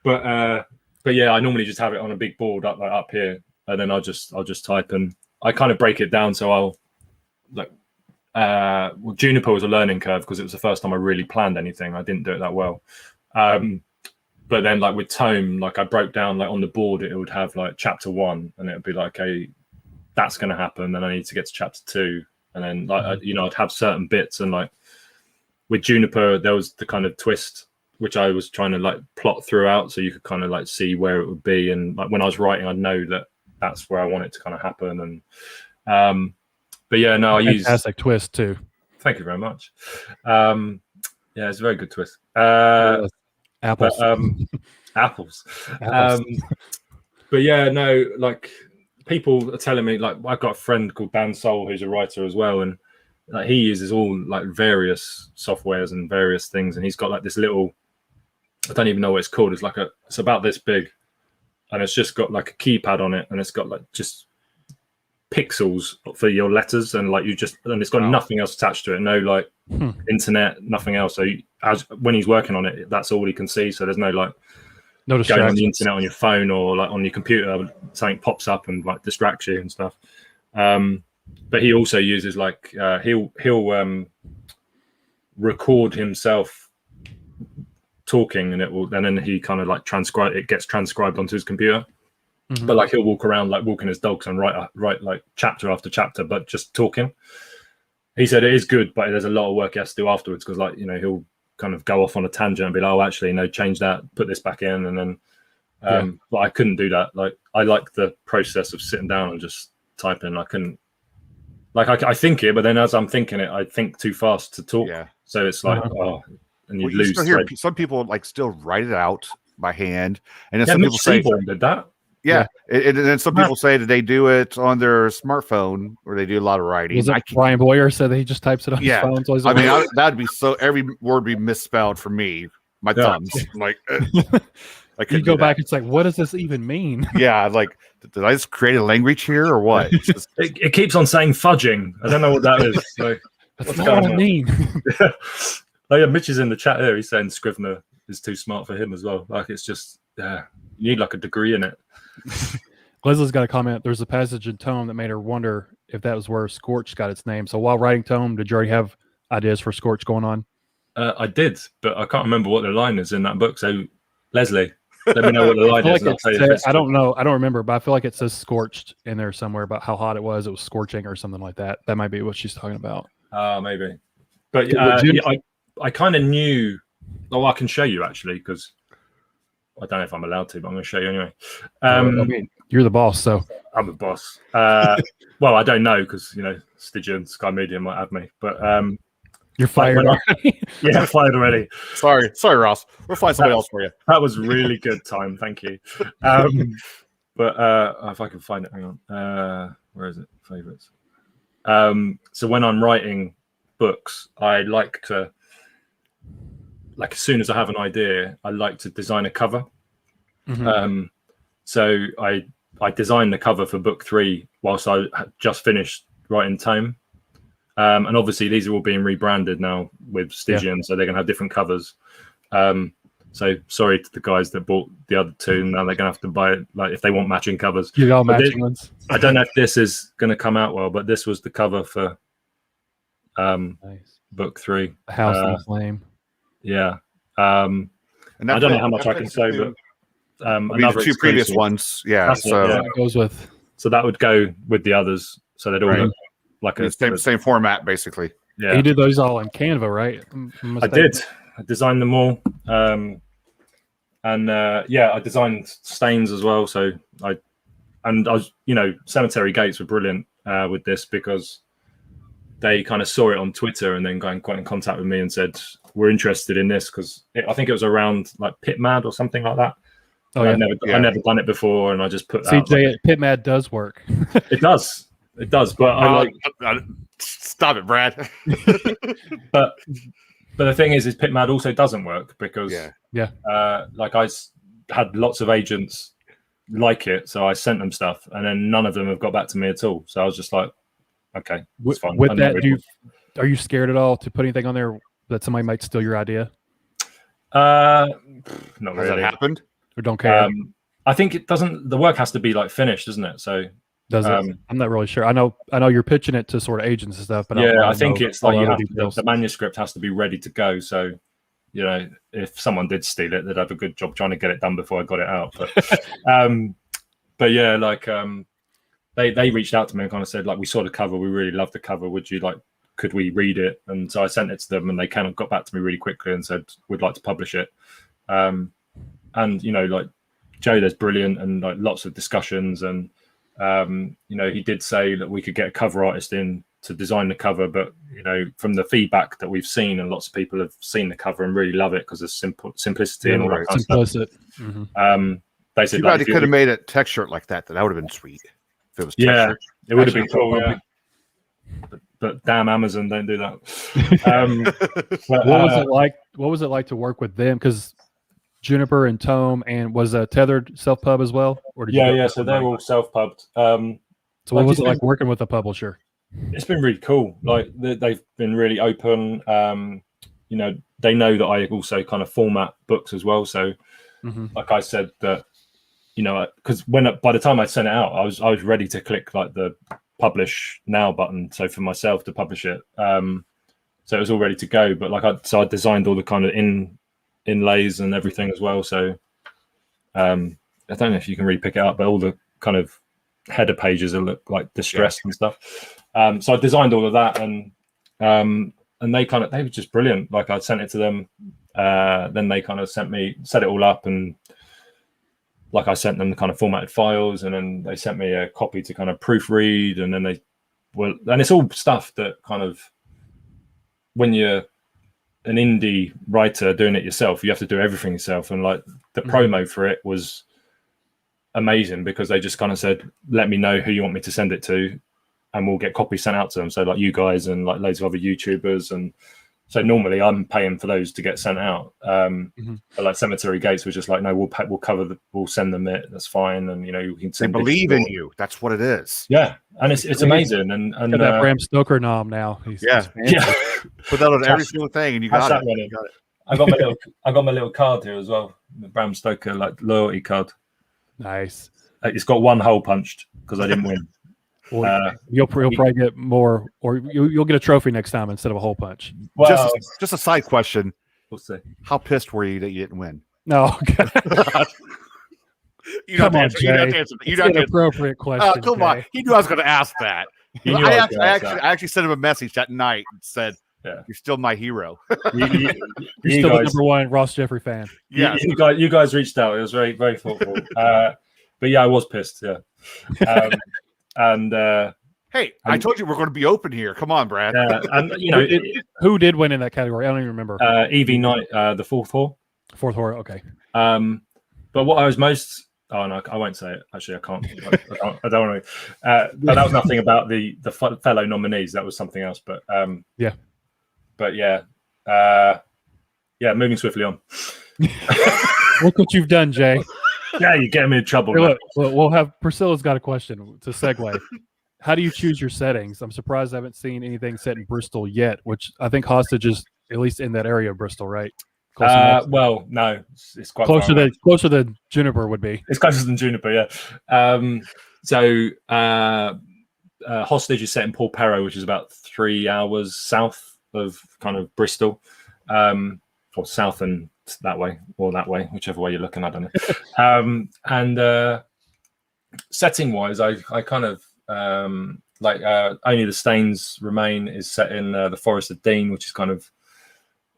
But yeah, I normally just have it on a big board up here, and then I'll just type, and I kind of break it down. So I'll like. Well, Juniper was a learning curve because it was the first time I really planned anything. I didn't do it that well. But then like with Tome, like I broke down like on the board, it would have like chapter 1 and it would be like, okay, that's going to happen. Then I need to get to chapter 2. And then like, I'd have certain bits. And like with Juniper, there was the kind of twist, which I was trying to like plot throughout. So you could kind of like see where it would be. And like when I was writing, I'd know that that's where I want it to kind of happen. And, but yeah, no, I use fantastic twist too. Thank you very much. Yeah, it's a very good twist. Apples. But, apples. But yeah, no, like people are telling me, like I've got a friend called Dan Soul who's a writer as well, and like he uses all like various softwares and various things, and he's got like this little, I don't even know what it's called. It's about this big, and it's just got like a keypad on it, and it's got like just pixels for your letters, and like and it's got nothing else attached to it, no like internet, nothing else. So when he's working on it, that's all he can see. So there's no like going on the internet on your phone or like on your computer, something pops up and like distracts you and stuff. But he also uses like he'll record himself talking, and then he kind of like gets transcribed onto his computer. Mm-hmm. But like he'll walk around like walking his dogs and write like chapter after chapter, but just talking. He said it is good, but there's a lot of work he has to do afterwards because like he'll kind of go off on a tangent and be like, oh, actually, no, change that, put this back in, and then but I couldn't do that. Like I like the process of sitting down and just typing. I couldn't. Like I think it, but then as I'm thinking it, I think too fast to talk. Yeah. So it's like and you lose. Still hear some people like still write it out by hand, and then some people say Seaborn did that. Yeah. And then some people say that they do it on their smartphone, or they do a lot of writing. Was it Brian Boyer said that he just types it on his phone? So I mean, that'd be so. Every word would be misspelled for me. My thumbs. I'm like, you go back. It's like, what does this even mean? Yeah, like, did I just create a language here or what? It keeps on saying fudging. I don't know what that is. Like, that's not what I mean. Oh yeah, Mitch is in the chat there. He's saying Scrivener is too smart for him as well. Like, it's just, you need like a degree in it. Leslie's got a comment. There's a passage in Tome that made her wonder if that was where Scorch got its name. So while writing Tome, did you already have ideas for Scorch going on? I did, but I can't remember what the line is in that book. So, Leslie, let me know what the line is. Like I don't know. I don't remember, but I feel like it says scorched in there somewhere about how hot it was. It was scorching or something like that. That might be what she's talking about. Maybe. But I kind of knew. Oh, I can show you actually, because I don't know if I'm allowed to, but I'm going to show you anyway. I mean, you're the boss, so I'm the boss. Well, I don't know because Stygia and Sky Media might have me, but you're fired already. Yeah, fired already. Sorry, Ross. We'll find somebody else for you. That was really good time. Thank you. But if I can find it, hang on. Where is it? Favorites. So when I'm writing books, I like to, like, as soon as I have an idea, I like to design a cover. Mm-hmm. So I designed the cover for book 3 whilst I had just finished writing Tome. And obviously these are all being rebranded now with Stygian, so they're going to have different covers. So sorry to the guys that bought the other 2. Now they're going to have to buy it, like, if they want matching covers. You got matching ones. I don't know if this is going to come out well, but this was the cover for book 3. House on Flame. Yeah. And I don't know how much I can say, but another 2 previous ones. Yeah. That goes with. So that would go with the others. So they'd all look like the same format, basically. Yeah. You did those all in Canva, right? I did. I designed them all. I designed stains as well. So I was, Cemetery Gates were brilliant with this because they kind of saw it on Twitter and then got in contact with me and said, we're interested in this because I think it was around like Pit Mad or something like that. Oh, yeah. I'd never done it before, and I just put that. CJ, Pit Mad does work. It does. But stop it, Brad. But the thing is Pit Mad also doesn't work because like I had lots of agents like it, so I sent them stuff, and then none of them have got back to me at all. So I was just like, okay, it's fine. With that, are you scared at all to put anything on there that somebody might steal your idea? Not really. Has that happened? Or don't care? I think it doesn't. The work has to be like finished, doesn't it? So does it? I'm not really sure. I know you're pitching it to sort of agents and stuff, but I think it's like the manuscript has to be ready to go. So if someone did steal it, they'd have a good job trying to get it done before I got it out. But yeah, like they reached out to me and kind of said, like, we saw the cover, we really loved the cover. Could we read it? And so I sent it to them, and they kind of got back to me really quickly and said, we'd like to publish it. And like Joe, there's brilliant, and like lots of discussions, and he did say that we could get a cover artist in to design the cover, but from the feedback that we've seen, and lots of people have seen the cover and really love it because of simplicity and all that kind of stuff. Mm-hmm. They said they could have made it textured like that. That would have been sweet if it was textured. Yeah, it would have been cool. Yeah. But damn, Amazon don't do that. What was it like to work with them? Because JUNIPER and Tome, and was Tethered self-pub as well? Or did so they're all self-pubbed. So what was it like working with a publisher? It's been really cool. Like they've been really open. They know that I also kind of format books as well. So, like I said, that because by the time I sent it out, I was ready to click like the publish now button. So for myself to publish it, so it was all ready to go. But I designed all the kind of inlays and everything as well. So I don't know if you can really pick it up, but all the kind of header pages look like distressed and stuff. So I designed all of that, and they were just brilliant. Like I sent it to them, then they kind of set it all up, and like I sent them the kind of formatted files, and then they sent me a copy to kind of proofread, and then and it's all stuff that kind of, when you're an indie writer doing it yourself, you have to do everything yourself. And like the promo for it was amazing because they just kind of said, let me know who you want me to send it to, and we'll get copies sent out to them. So like you guys and like loads of other YouTubers. And so normally I'm paying for those to get sent out. But like Cemetery Gates was just like, no, we'll send them it. That's fine. And, you know, you can send They believe in you. That's what it is. Yeah. And it's amazing. And that Bram Stoker nom now. He's Put that on every single thing and you got it. I got my little card here as well. The Bram Stoker like loyalty card. Nice. It's got one hole punched because I didn't win. You'll probably get more, or you'll get a trophy next time instead of a hole punch. Well, just a side question. We'll see. How pissed were you that you didn't win? No. You don't answer. You don't answer. You don't answer. Appropriate question. Come on. He knew I was going to ask that. I actually sent him a message that night and said, "You're still my hero." You're still the number one Ross Jeffery fan. Yeah, you guys reached out. It was very, very thoughtful. But yeah, I was pissed. Yeah. Hey, I told you we're going to be open here. Come on, Brad. And you know, who did win in that category? I don't even remember. EV Knight, the fourth whore. Fourth whore. Okay. But what I was most no, I won't say it. Actually, I can't. I don't want to. But that was nothing about the fellow nominees. That was something else. But moving swiftly on. Look what you've done, Jay. Yeah, you're getting me in trouble. Hey, look, we'll have Priscilla's got a question to segue. How do you choose your settings? I'm surprised I haven't seen anything set in Bristol yet, which I think Hostage is at least in that area of Bristol, right? Well, no, it's quite closer than Juniper would be. It's closer than Juniper, yeah. Hostage is set in Paul Perro, which is about 3 hours south of kind of Bristol, or south and that way, or that way, whichever way you're looking. I don't know. Setting wise, I kind of Only the Stains Remain is set in the Forest of Dean, which is kind of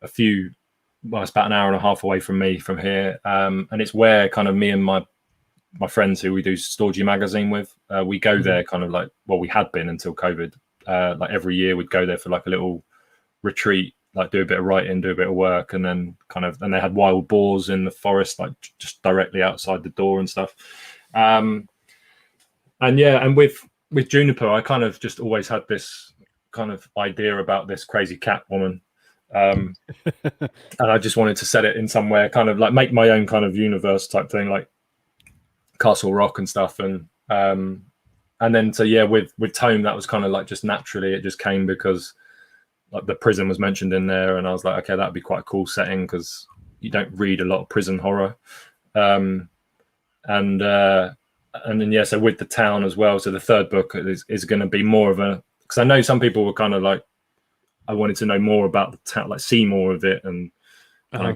it's about an hour and a half away from me from here, and it's where kind of me and my friends who we do Storgy magazine with, we go there kind of like, well, we had been until COVID, like every year we'd go there for like a little retreat, like do a bit of writing, do a bit of work, and then and they had wild boars in the forest, like just directly outside the door and stuff. And with Juniper, I kind of just always had this kind of idea about this crazy cat woman. And I just wanted to set it in somewhere, kind of like make my own kind of universe type thing, like Castle Rock and stuff. And then with Tome, that was kind of like just naturally, it just came because like the prison was mentioned in there, and I was like, okay, that'd be quite a cool setting because you don't read a lot of prison horror. So with the town as well. So the third book is going to be more of a, because I know some people were kind of like, I wanted to know more about the town, like see more of it and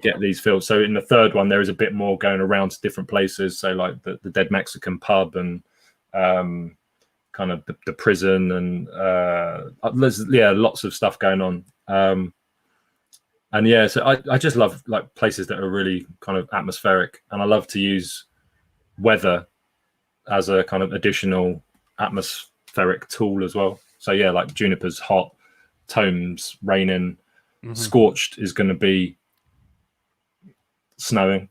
get these feels. So in the third one, there is a bit more going around to different places. So like the Dead Mexican pub and kind of the prison and there's lots of stuff going on. So I just love like places that are really kind of atmospheric, and I love to use weather as a kind of additional atmospheric tool as well. So yeah, like Juniper's hot, Tome's raining, Scorched is going to be snowing.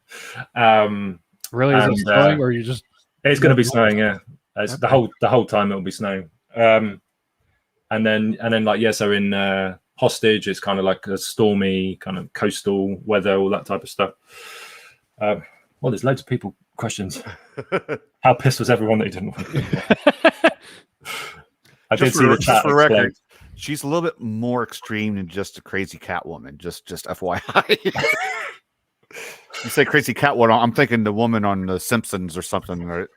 Really, is it snowing, or you just? It's going to be snowing. Yeah, it's the whole time it'll be snowing. And then so in Hostage, it's kind of like a stormy kind of coastal weather, all that type of stuff. Well, there's loads of people questions. How pissed was everyone that he didn't win? I did see the chat. For record, she's a little bit more extreme than just a crazy cat woman. Just FYI. You say crazy cat woman, I'm thinking the woman on The Simpsons or something. Right?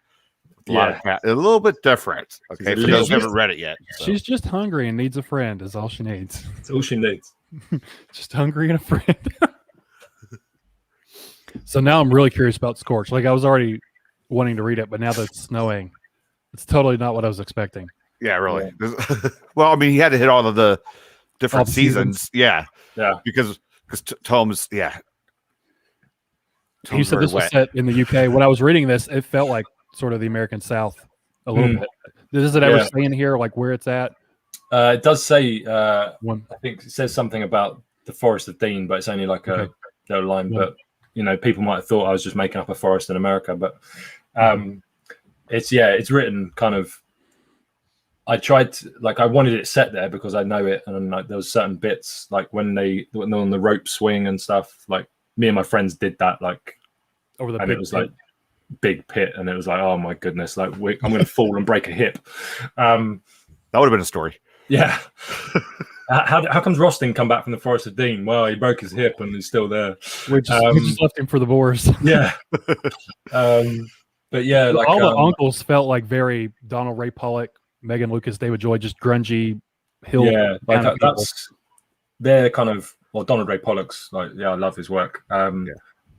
A little bit different. Okay, for those who haven't read it yet. So. She's just hungry and needs a friend. Is all she needs. That's all she needs. Just hungry and a friend. So now I'm really curious about Scorch. Like I was already wanting to read it, but now that it's snowing, it's totally not what I was expecting. Yeah, really. Yeah. Well, I mean, he had to hit all of the different seasons. Yeah. Because Tome's you said this was set in the UK. When I was reading this, it felt like sort of the American South a little bit. Does it ever say in here like where it's at? It does say. I think it says something about the Forest of Dean, but it's only like a line. But you know, people might have thought I was just making up a forest in America. But it's written kind of. I tried to, like, I wanted it set there because I know it, and like there was certain bits like when they're on the rope swing and stuff. Like me and my friends did that, like Over the and big it was pit. like big pit, and it was like, oh my goodness, like I'm going to fall and break a hip. That would have been a story. Yeah. How comes Ross didn't come back from the Forest of Dean? Well, he broke his hip and he's still there. We just left him for the boars. Yeah. But yeah, like all the uncles felt like very Donald Ray Pollock, Megan Lucas, David Joy, just grungy hill. yeah, kind of like that's they're kind of Donald Ray Pollock's like, yeah, I love his work. But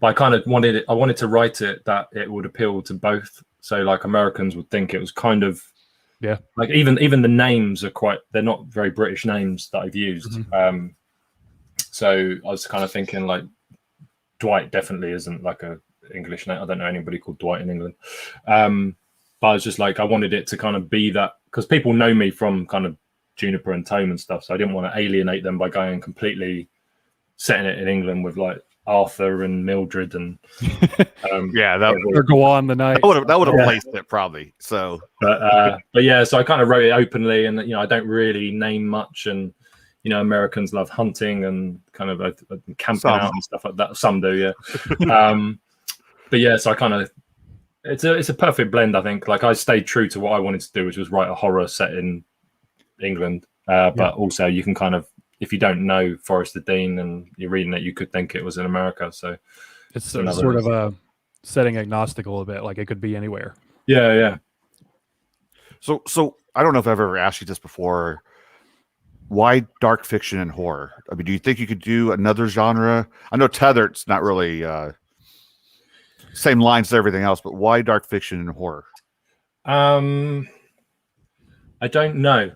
I kind of wanted to write it that it would appeal to both. So like Americans would think it was kind of like even the names are they're not very British names that I've used. So I was kind of thinking like Dwight definitely isn't like a English name. I don't know anybody called Dwight in England. But I was just like, I wanted it to kind of be that, because people know me from kind of Juniper and Tome and stuff. So I didn't want to alienate them by going completely setting it in England with like Arthur and Mildred and or go on the night. That would have placed it probably. So, but yeah, so I kind of wrote it openly, and I don't really name much, and Americans love hunting and kind of camping out and stuff like that. Some do, yeah. But yeah, so I kind of it's a perfect blend, I think. Like I stayed true to what I wanted to do, which was write a horror set in England, but also you can kind of, if you don't know Forest of Dean and you're reading it, you could think it was in America. So it's sort of a setting agnostic a little bit, like it could be anywhere. Yeah. So I don't know if I've ever asked you this before. Why dark fiction and horror? I mean, do you think you could do another genre? I know Tethered's not really same lines as everything else, but why dark fiction and horror? I don't know.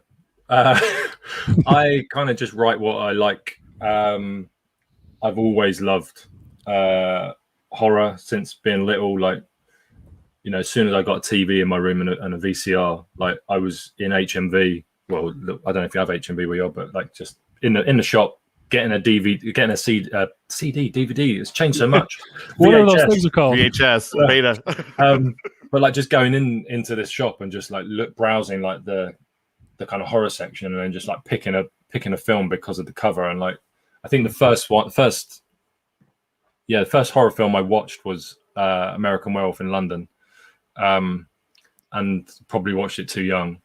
I kind of just write what I like. I've always loved horror since being little. Like, as soon as I got a TV in my room and a VCR, like I was in HMV. Well, look, I don't know if you have HMV where you are, but like just in the shop, getting a DVD, getting a CD, DVD. It's changed so much. What are those things are called? VHS, beta. But like just going into this shop and just like browsing like the kind of horror section, and then just like picking a film because of the cover. And like I think the first horror film I watched was American Werewolf in London, and probably watched it too young,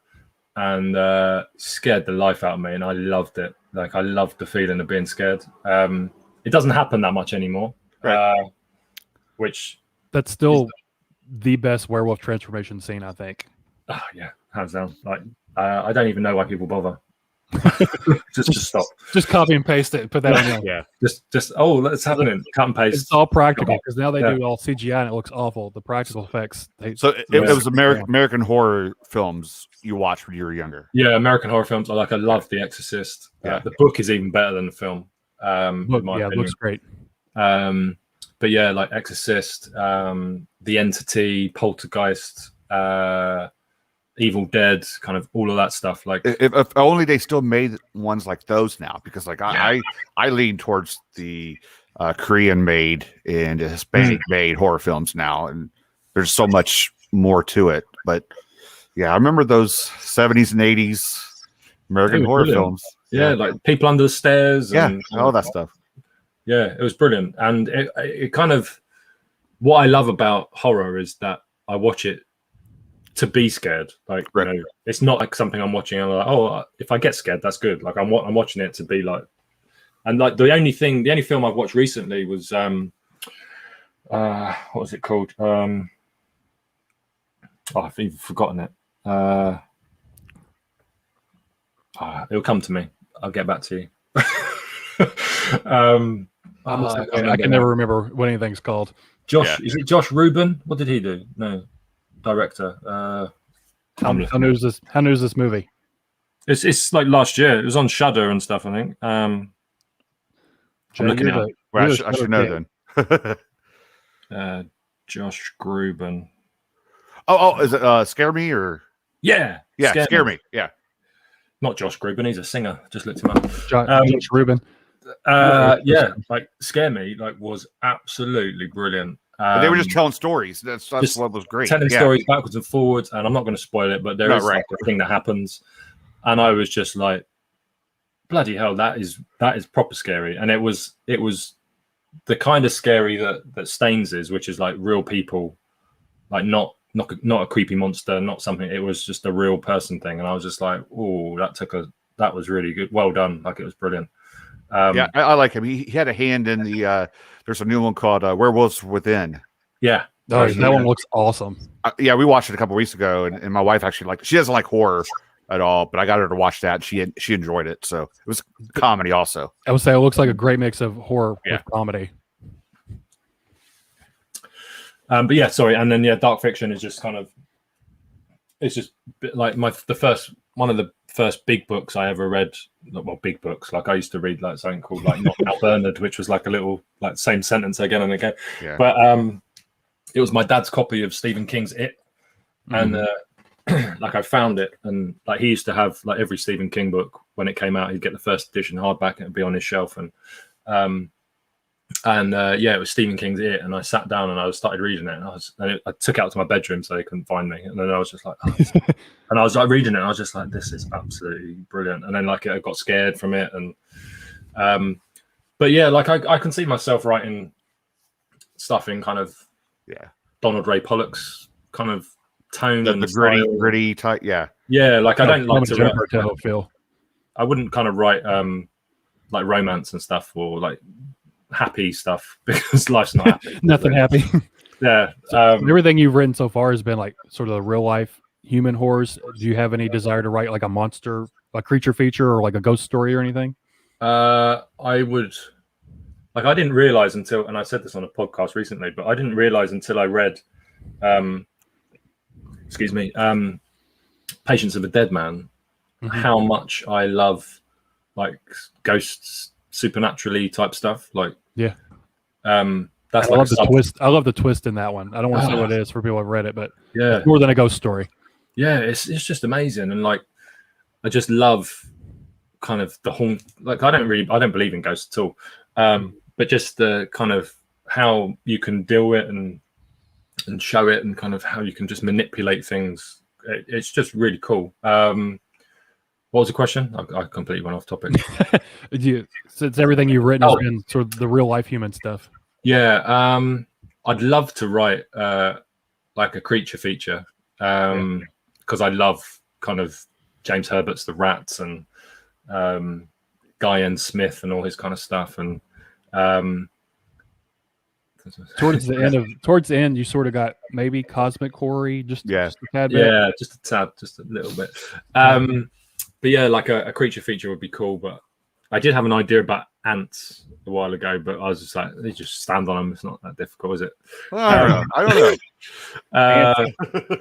and scared the life out of me, and I loved it. Like I loved the feeling of being scared. It doesn't happen that much anymore, right. Which that's still the best werewolf transformation scene, I think. Yeah, hands down. Like I don't even know why people bother. just stop. Just copy and paste it and put that in there. Yeah. Just that's happening. Cut and paste. It's all practical because now they do all CGI and it looks awful. The practical effects. So it was American horror films you watched when you were younger. Yeah, American horror films. I love The Exorcist. The book is even better than the film. It looks great. But yeah, like Exorcist, The Entity, Poltergeist, Evil Dead, kind of all of that stuff. Like if only they still made ones like those now, because like I lean towards the Korean made and Hispanic made horror films now, and there's so much more to it. But yeah, I remember those 70s and 80s American horror films. Yeah, like People Under the Stairs. And all that stuff. Yeah, it was brilliant. And it kind of, what I love about horror is that I watch it to be scared. Like, it's not like something I'm watching and I'm like, oh, if I get scared, that's good. Like I'm watching it to be like, and like the only film I've watched recently was what was it called? I've even forgotten it. It'll come to me. I'll get back to you. I can never remember what anything's called. Is it Josh Rubin? What did he do? No, director. How new is this movie? It's like last year. It was on Shudder and stuff, I think. I'm looking at it. Well, I should know then. Josh Grubin. Oh, is it Scare Me or? Yeah, Scare Me. Yeah. Not Josh Grubin. He's a singer. Just looked him up. Josh Rubin. Like Scare Me, like was absolutely brilliant. But they were just telling stories. That's what was great. Telling stories backwards and forwards, and I'm not going to spoil it, but there is like a thing that happens, and I was just like, bloody hell, that is proper scary. And it was the kind of scary that Stains is, which is like real people, like not a creepy monster, not something. It was just a real person thing, and I was just like, oh, that was really good, well done, like it was brilliant. I like him. He had a hand in the. There's a new one called Werewolves Within. Yeah, that one looks awesome. We watched it a couple weeks ago, and my wife actually liked it. She doesn't like horror at all, but I got her to watch that. And she enjoyed it, so it was comedy also. I would say it looks like a great mix of horror with comedy. But yeah, sorry, and then dark fiction is just kind of, it's just like one of the first big books I ever read. Well, big books, like I used to read like something called like Not Now Bernard, which was like a little like same sentence again and again. Yeah. But it was my dad's copy of Stephen King's It, and like I found it, and like he used to have like every Stephen King book when it came out, he'd get the first edition hardback and it'd be on his shelf, and it was Stephen King's It, and I sat down and I started reading it, and I took it out to my bedroom so they couldn't find me, and then I was just like, and I was like reading it, and I was just like, this is absolutely brilliant, and then like I got scared from it, and but yeah, like I can see myself writing stuff in kind of Donald Ray Pollock's kind of tone, and the gritty type, like I don't like to write, feel. I wouldn't kind of write like romance and stuff, or like happy stuff, because life's not happy. Nothing happy. Everything you've written so far has been like sort of the real life human horrors. Do you have any desire to write like a monster, a creature feature, or like a ghost story or anything? I would, like, I didn't realize until, and I said this on a podcast recently, but I didn't realize until I read Patience of a Dead Man, how much I love like ghosts, supernaturally type stuff. Like, that's I love the twist. I love the twist in that one. I don't want to say what it is for people who've read it, but it's more than a ghost story. Yeah, it's just amazing, and like I just love kind of the whole. Like I don't believe in ghosts at all, but just the kind of how you can deal with it and show it, and kind of how you can just manipulate things. It's just really cool. What was the question? I completely went off topic. Since everything you've written has been sort of the real life human stuff. Yeah, I'd love to write like a creature feature, because I love kind of James Herbert's The Rats and Guy N. Smith and all his kind of stuff. And towards the end, you sort of got maybe cosmic horror, just a tad bit. Yeah, just a little bit. But yeah, like a creature feature would be cool. But I did have an idea about ants a while ago, but I was just like, they just stand on them. It's not that difficult, is it? I don't know.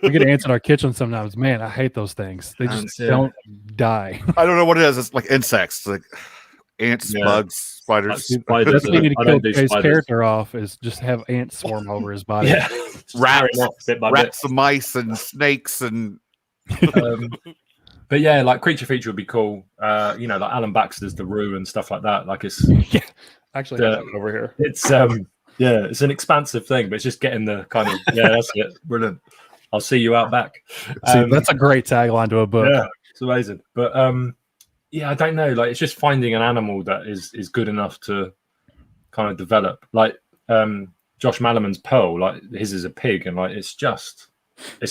We get ants in our kitchen sometimes. Man, I hate those things. They just don't die. I don't know what it is. It's like insects, like ants, bugs, spiders. That's what you need to kill Jay's character off, is just have ants swarm over his body. Yeah, rats and mice and snakes and. But yeah, like creature feature would be cool. Like Alan Baxter's The Roo and stuff like that. Like it's actually over here. It's it's an expansive thing, but it's just getting the kind of that's it. Brilliant. I'll see you out back. That's a great tagline to a book. Yeah, it's amazing. But I don't know. Like it's just finding an animal that is good enough to kind of develop. Like Josh Malerman's Pearl, like his is a pig, and like it's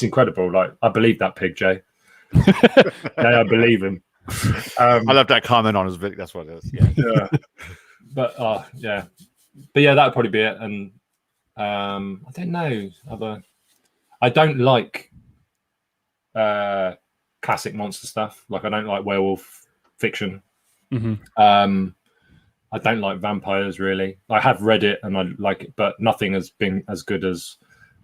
incredible. Like I believe that pig, Jay. I believe him. I love that comment on his video. That's what it is. Yeah. But that would probably be it. And I don't know. I don't like classic monster stuff. Like I don't like werewolf fiction. I don't like vampires really. I have read it and I like it, but nothing has been as good as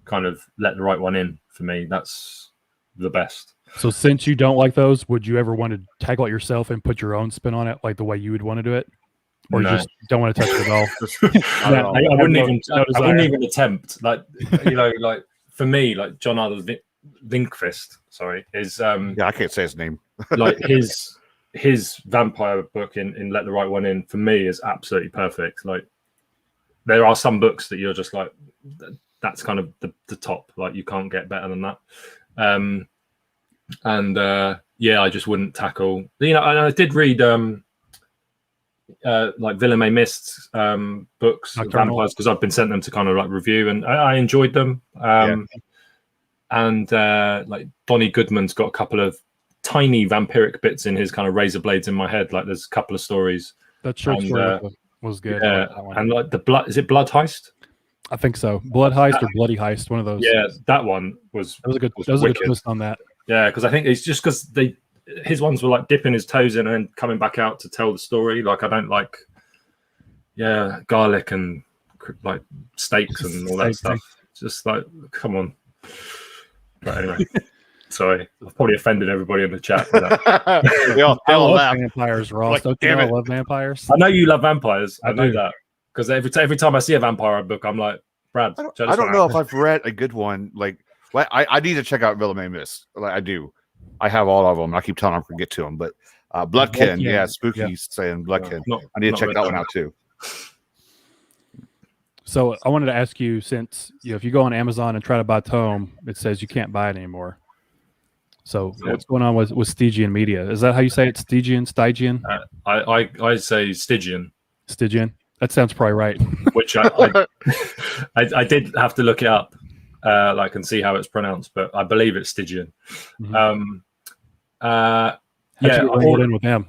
kind of Let the Right One In for me. That's the best. So since you don't like those, would you ever want to tackle it yourself and put your own spin on it, like the way you would want to do it? Or you just don't want to touch it at all? I wouldn't even attempt. Like, like for me, like John Arthur Lindqvist, is I can't say his name. Like his vampire book in Let the Right One In for me is absolutely perfect. Like there are some books that you're just like, that's kind of the top. Like you can't get better than that. I just wouldn't tackle. And I did read like Villemay Mist's books, Vampires, because I've been sent them to kind of like review, and I enjoyed them. And like Bonnie Goodman's got a couple of tiny vampiric bits in his kind of Razor Blades in my head. Like there's a couple of stories. That short story was good. Yeah, and like the blood, is it Blood Heist? I think so. Blood Heist or Bloody Heist, one of those. Yeah, that one was. That was a good. That was a good twist on that. Yeah, because I think it's just because his ones were like dipping his toes in and coming back out to tell the story. Like I don't like, garlic and like steaks and all that stuff. Just like, come on. But anyway, sorry, I've probably offended everybody in the chat. They all laugh. Vampires, Ross. Like, Don't you know I love vampires? I know you love vampires. I know that because every time I see a vampire book, I'm like, Brad. I don't know if I've read a good one. Like I need to check out Villemay Mist. Like I do. I have all of them. I keep telling them to get to them, but Bloodkin, Spooky's saying Bloodkin. I need to check that one out too. So I wanted to ask you, since if you go on Amazon and try to buy Tome, it says you can't buy it anymore. So what's going on with Stygian Media? Is that how you say it? Stygian? I say Stygian. Stygian. That sounds probably right. Which I did have to look it up, and see how it's pronounced, but I believe it's Stygian. Mm-hmm. How'd you get wrangled in with them?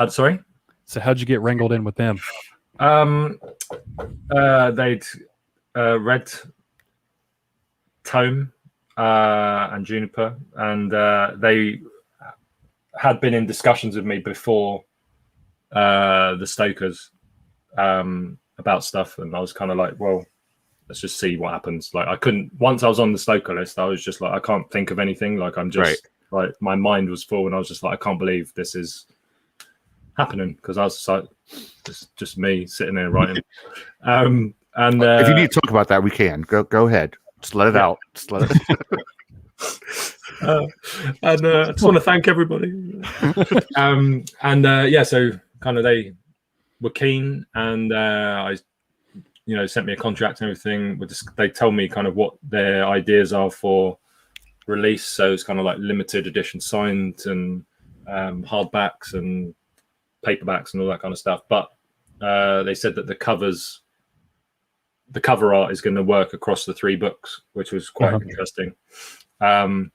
Sorry? So how'd you get wrangled in with them? They'd read Tome and Juniper, and they had been in discussions with me before the Stokers about stuff, and I was kind of like, well, let's just see what happens. Like I couldn't, once I was on the Stoker list, I was just like, I can't think of anything. Like I'm just like, my mind was full, and I was just like, I can't believe this is happening, because I was just like, it's just me sitting there writing. And if you need to talk about that, we can go ahead. Just let it out. Just let it. I just want to thank everybody. So kind of they were keen, and I sent me a contract and everything. They told me kind of what their ideas are for release. So it's kind of like limited edition signed and hardbacks and paperbacks and all that kind of stuff. But they said that the cover art is going to work across the 3 books, which was quite interesting. What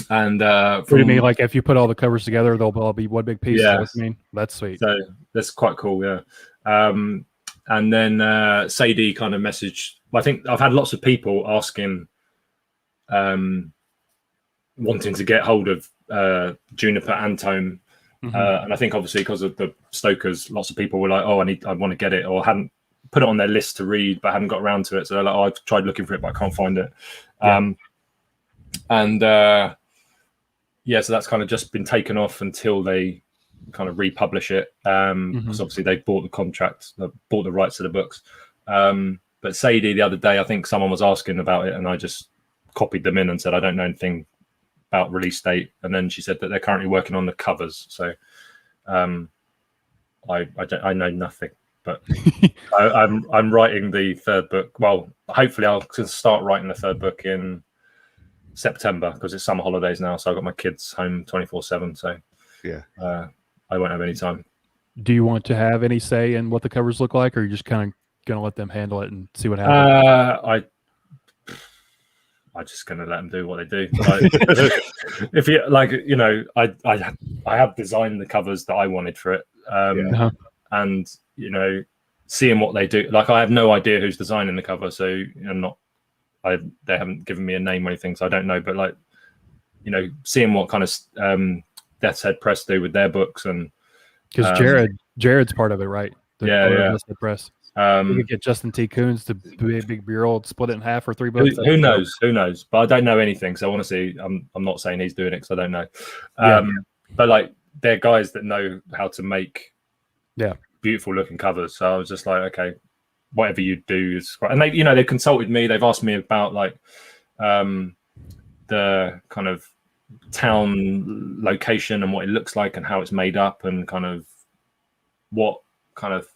do you mean, like if you put all the covers together, they'll all be one big piece? Yeah, that's sweet. So that's quite cool. Yeah. And then Sadie kind of messaged. I think I've had lots of people asking, wanting to get hold of Juniper and Tome. And I think obviously because of the Stokers, lots of people were like, oh, I want to get it, or hadn't put it on their list to read but hadn't got around to it. So they're like, oh, I've tried looking for it but I can't find it. So that's kind of just been taken off until they kind of republish it, because obviously they bought the contract, bought the rights to the books. But Sadie, the other day, I think someone was asking about it, and I just copied them in and said I don't know anything about release date, and then she said that they're currently working on the covers. So I know nothing, but I'm writing the 3rd book. Well, hopefully I'll start writing the 3rd book in September, because it's summer holidays now, so I've got my kids home 24/7. So I won't have any time. Do you want to have any say in what the covers look like, or are you just kind of gonna let them handle it and see what happens? I'm just gonna let them do what they do. Like, if you like, I have designed the covers that I wanted for it, and seeing what they do. Like I have no idea who's designing the cover, so they haven't given me a name or anything, so I don't know. But like, seeing what kind of Death's Head Press do with their books, and because Jared's part of it, right? Death's Head Press. We could get Justin T. Coons to be a big bureau, split it in half for 3 books. Who knows? But I don't know anything, so I want to see. I'm not saying he's doing it because I don't know. But like, they're guys that know how to make beautiful looking covers. So I was just like, okay, whatever you do is great. And they consulted me. They've asked me about like the kind of town location and what it looks like and how it's made up, and kind of what kind of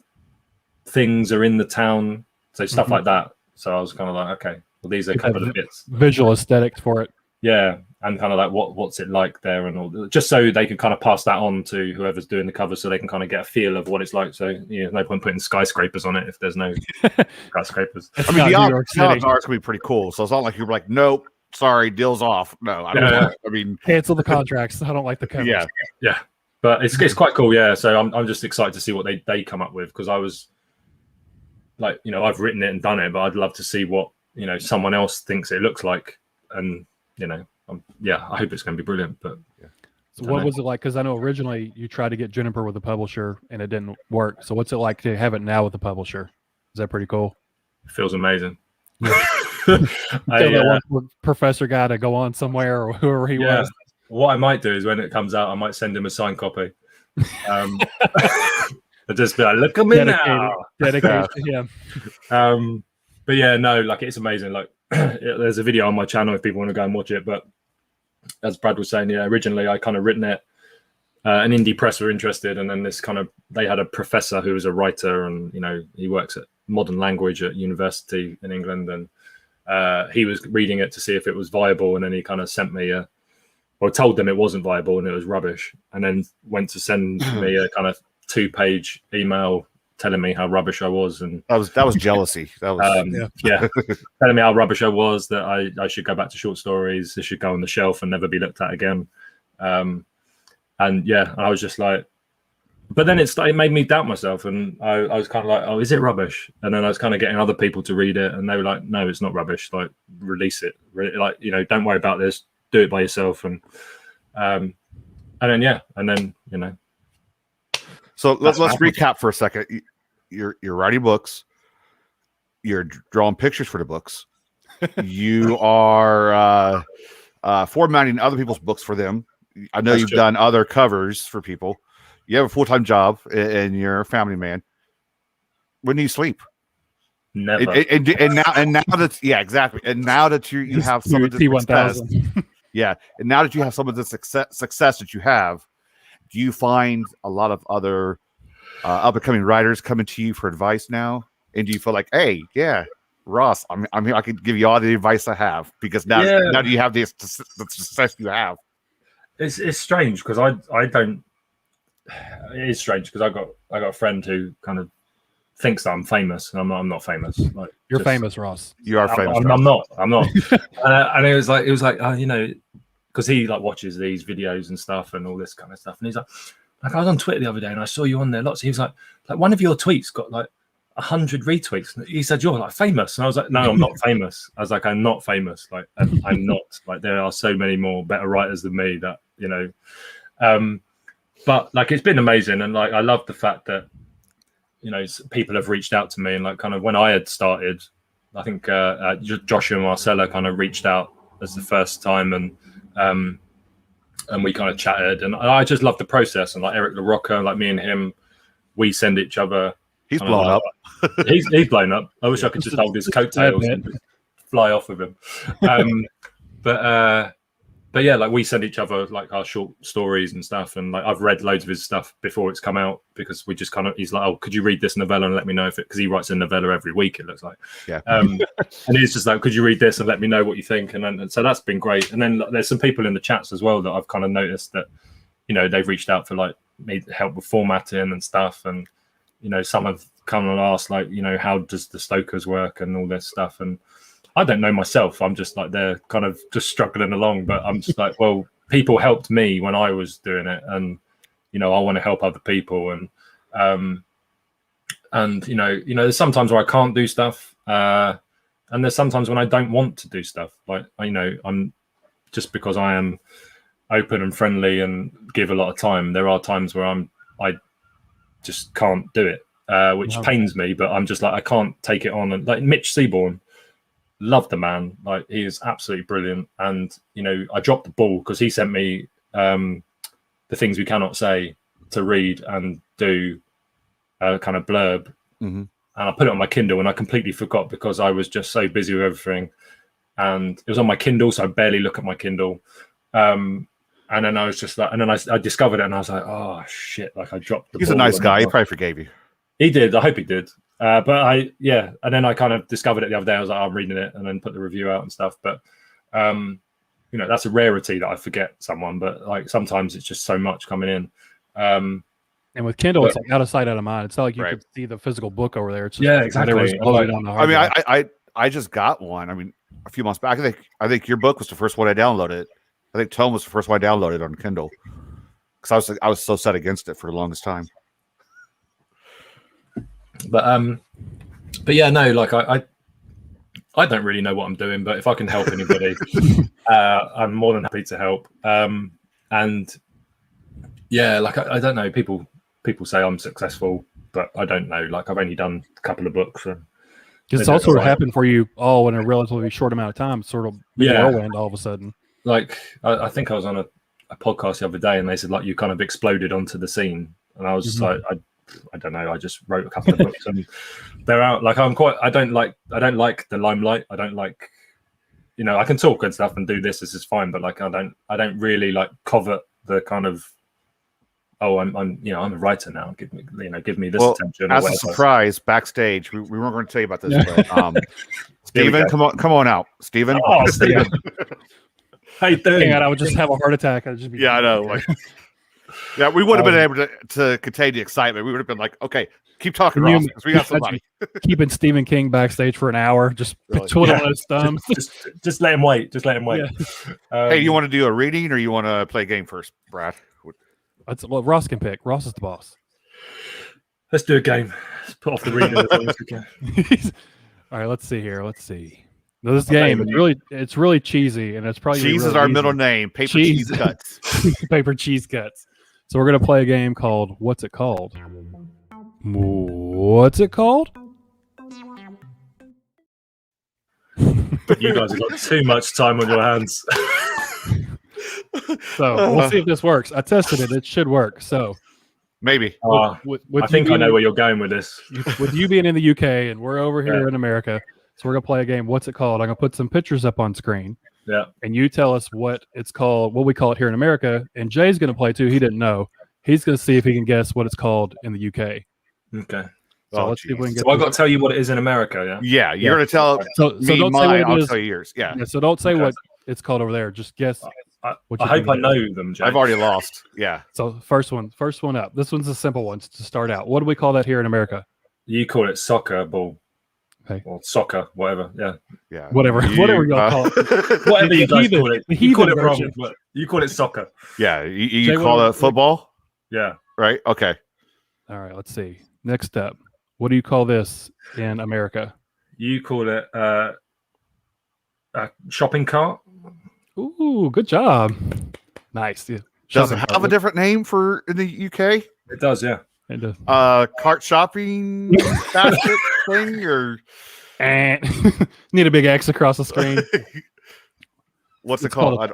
things are in the town, so stuff like that. So I was kind of like, okay, well, these are a couple of bits. Visual aesthetics for it. Yeah, and kind of like what's it like there, and all, just so they can kind of pass that on to whoever's doing the cover, so they can kind of get a feel of what it's like. So there's no point putting skyscrapers on it if there's no skyscrapers. I mean, the odds are it's gonna be pretty cool. So it's not like you're like, nope, sorry, deal's off. No, I mean, cancel the contracts. I don't like the covers. Yeah, but it's quite cool. Yeah, so I'm just excited to see what they come up with, because I was like, I've written it and done it, but I'd love to see what someone else thinks it looks like, and I hope it's going to be brilliant. But so what was it like? Because I know originally you tried to get Juniper with a publisher and it didn't work. So what's it like to have it now with a publisher? Is that pretty cool? It feels amazing. That one professor guy to go on somewhere, or whoever he was. What I might do is when it comes out, I might send him a signed copy. I'll just be like, look at me now. Dedicated to him. But yeah, no, like it's amazing. Like there's a video on my channel if people want to go and watch it. But as Brad was saying, originally I kind of written it. An indie press were interested, and then they had a professor who was a writer, and he works at modern language at university in England, and he was reading it to see if it was viable, and then he kind of sent me told them it wasn't viable and it was rubbish, and then went to send me a kind of 2-page email telling me how rubbish I was, and that was jealousy. That was telling me how rubbish I was, that I should go back to short stories, they should go on the shelf and never be looked at again. And I was just like, but then it made me doubt myself, and I was kind of like, oh, is it rubbish? And then I was kind of getting other people to read it, and they were like, no, it's not rubbish, like release it, like don't worry about this, do it by yourself. And then So let's recap for a second. You're writing books. You're drawing pictures for the books. You are formatting other people's books for them. I know you've done other covers for people. You have a full-time job, and you're a family man. When do you sleep? Never. And now that exactly. And now that you have some of the success, and now that you have some of the success that you have, do you find a lot of other up-and-coming writers coming to you for advice now? And do you feel like, hey, Ross, I'm here, I can give you all the advice I have, because now you have the success you have? It's strange because I don't. It is strange because I got a friend who kind of thinks that I'm famous, and I'm not famous. Like, you're famous, Ross. You are famous. I'm not. And it was like because he like watches these videos and stuff and all this kind of stuff, and he's like I was on Twitter the other day and I saw you on there lots. He was like one of your tweets got like 100 retweets. And he said you're like famous, and I was like, no, I'm not famous. I was like, I'm not famous. Like I'm not. Like there are so many more better writers than me that But like it's been amazing, and like I love the fact that people have reached out to me, and like kind of when I had started, I think Joshua and Marcella kind of reached out as the first time, and we kind of chatted, and I just love the process. And like Eric LaRocca, like me and him, we send each other. He's blown up. He's blown up. I wish I could just hold his coattails and just fly off with him. But yeah, like we send each other like our short stories and stuff, and like I've read loads of his stuff before it's come out, because we just kind of, he's like, oh, could you read this novella and let me know if it, because he writes a novella every week, it looks like. And he's just like, could you read this and let me know what you think? And so that's been great. And then there's some people in the chats as well that I've kind of noticed that they've reached out for like help with formatting and stuff, and some have come and asked like how does the Stokers work and all this stuff, and I don't know myself. I'm just like, they're kind of just struggling along, but I'm just like, well, people helped me when I was doing it, and I want to help other people, and there's sometimes where I can't do stuff, and there's sometimes when I don't want to do stuff. Like I'm just because I am open and friendly and give a lot of time. There are times where I just can't do it, which pains me. But I'm just like, I can't take it on. And like Mitch Seaborn. Love the man, like he is absolutely brilliant, and I dropped the ball because he sent me The Things We Cannot Say to read and do a kind of blurb, and I put it on my Kindle, and I completely forgot because I was just so busy with everything, and it was on my Kindle, so I barely look at my Kindle, and then I was just like, and then I discovered it, and I was like, oh shit, like I dropped the He's ball. a nice guy. He probably forgave you. He did. I hope he did. But and then I kind of discovered it the other day. I was like, I'm reading it, and then put the review out and stuff. But that's a rarity that I forget someone. But like sometimes it's just so much coming in. And with Kindle, it's like out of sight, out of mind. It's not like you could see the physical book over there. It's just exactly. I just got one. I mean, a few months back. I think your book was the first one I downloaded. I think Tome was the first one I downloaded on Kindle because I was so set against it for the longest time. But yeah, no, like I don't really know what I'm doing, but if I can help anybody, I'm more than happy to help. And yeah, like I don't know, people say I'm successful, but I don't know. Like I've only done a couple of books. It's all sort of happened for you all in a relatively short amount of time, sort of whirlwind all of a sudden. Like I think I was on a podcast the other day, and they said like you kind of exploded onto the scene, and I was just like, I don't know. I just wrote a couple of books, and they're out. Like I don't like the limelight. I don't like, I can talk and stuff and do this. This is fine, but like I don't really like covet the kind of. Oh, I'm a writer now. Give me this attention. As a surprise, backstage, we weren't going to tell you about this, but Stephen, come on out, Stephen. Oh, Stephen. How you doing? I would just have a heart attack. I'd just be I know. Like, yeah, we would have been able to contain the excitement. We would have been like, okay, keep talking, Ross, because we got somebody. Keeping Stephen King backstage for an hour, just twiddling his thumbs. Just let him wait. Just let him wait. Yeah. Hey, you want to do a reading or you want to play a game first, Brad? Well, Ross can pick. Ross is the boss. Let's do a game. Let's put off the reading as long as we can. All right, let's see here. Let's see. This game it's really cheesy, and it's probably cheese really is our easy. middle name. Paper cheese cuts. Paper cheese cuts. So we're gonna play a game called What's It Called? What's it called? You guys have got too much time on your hands. So we'll see if this works. I tested it. It should work. So maybe. With I think I know where you're going with this. With you being in the UK and we're over here in America, so we're gonna play a game. What's it called? I'm gonna put some pictures up on screen. Yeah. And you tell us what it's called, what we call it here in America. And Jay's gonna play too. He didn't know. He's gonna see if he can guess what it's called in the UK. Okay. So let's see if we can get. So I've got to tell you what it is in America. Yeah. Yeah, you're gonna tell me don't mine. say what it I'll is. tell you yours. Yeah. So don't say what it's called over there. Just guess. I hope I know them, Jay. I've already lost. Yeah. So first one up. This one's a simple one to start out. What do we call that here in America? You call it soccer ball. Okay. Or soccer, whatever. Yeah. Whatever y'all call it. Whatever you guys call it. You call it wrong, version. but you call it soccer. Yeah. You call it football? Yeah. Right? Okay. All right, let's see. Next up. What do you call this in America? You call it a shopping cart. Ooh, good job. Nice. Yeah. Does it have a different name for in the UK? It does, yeah. It does. Cart shopping basket thing or need a big X across the screen. What's it called?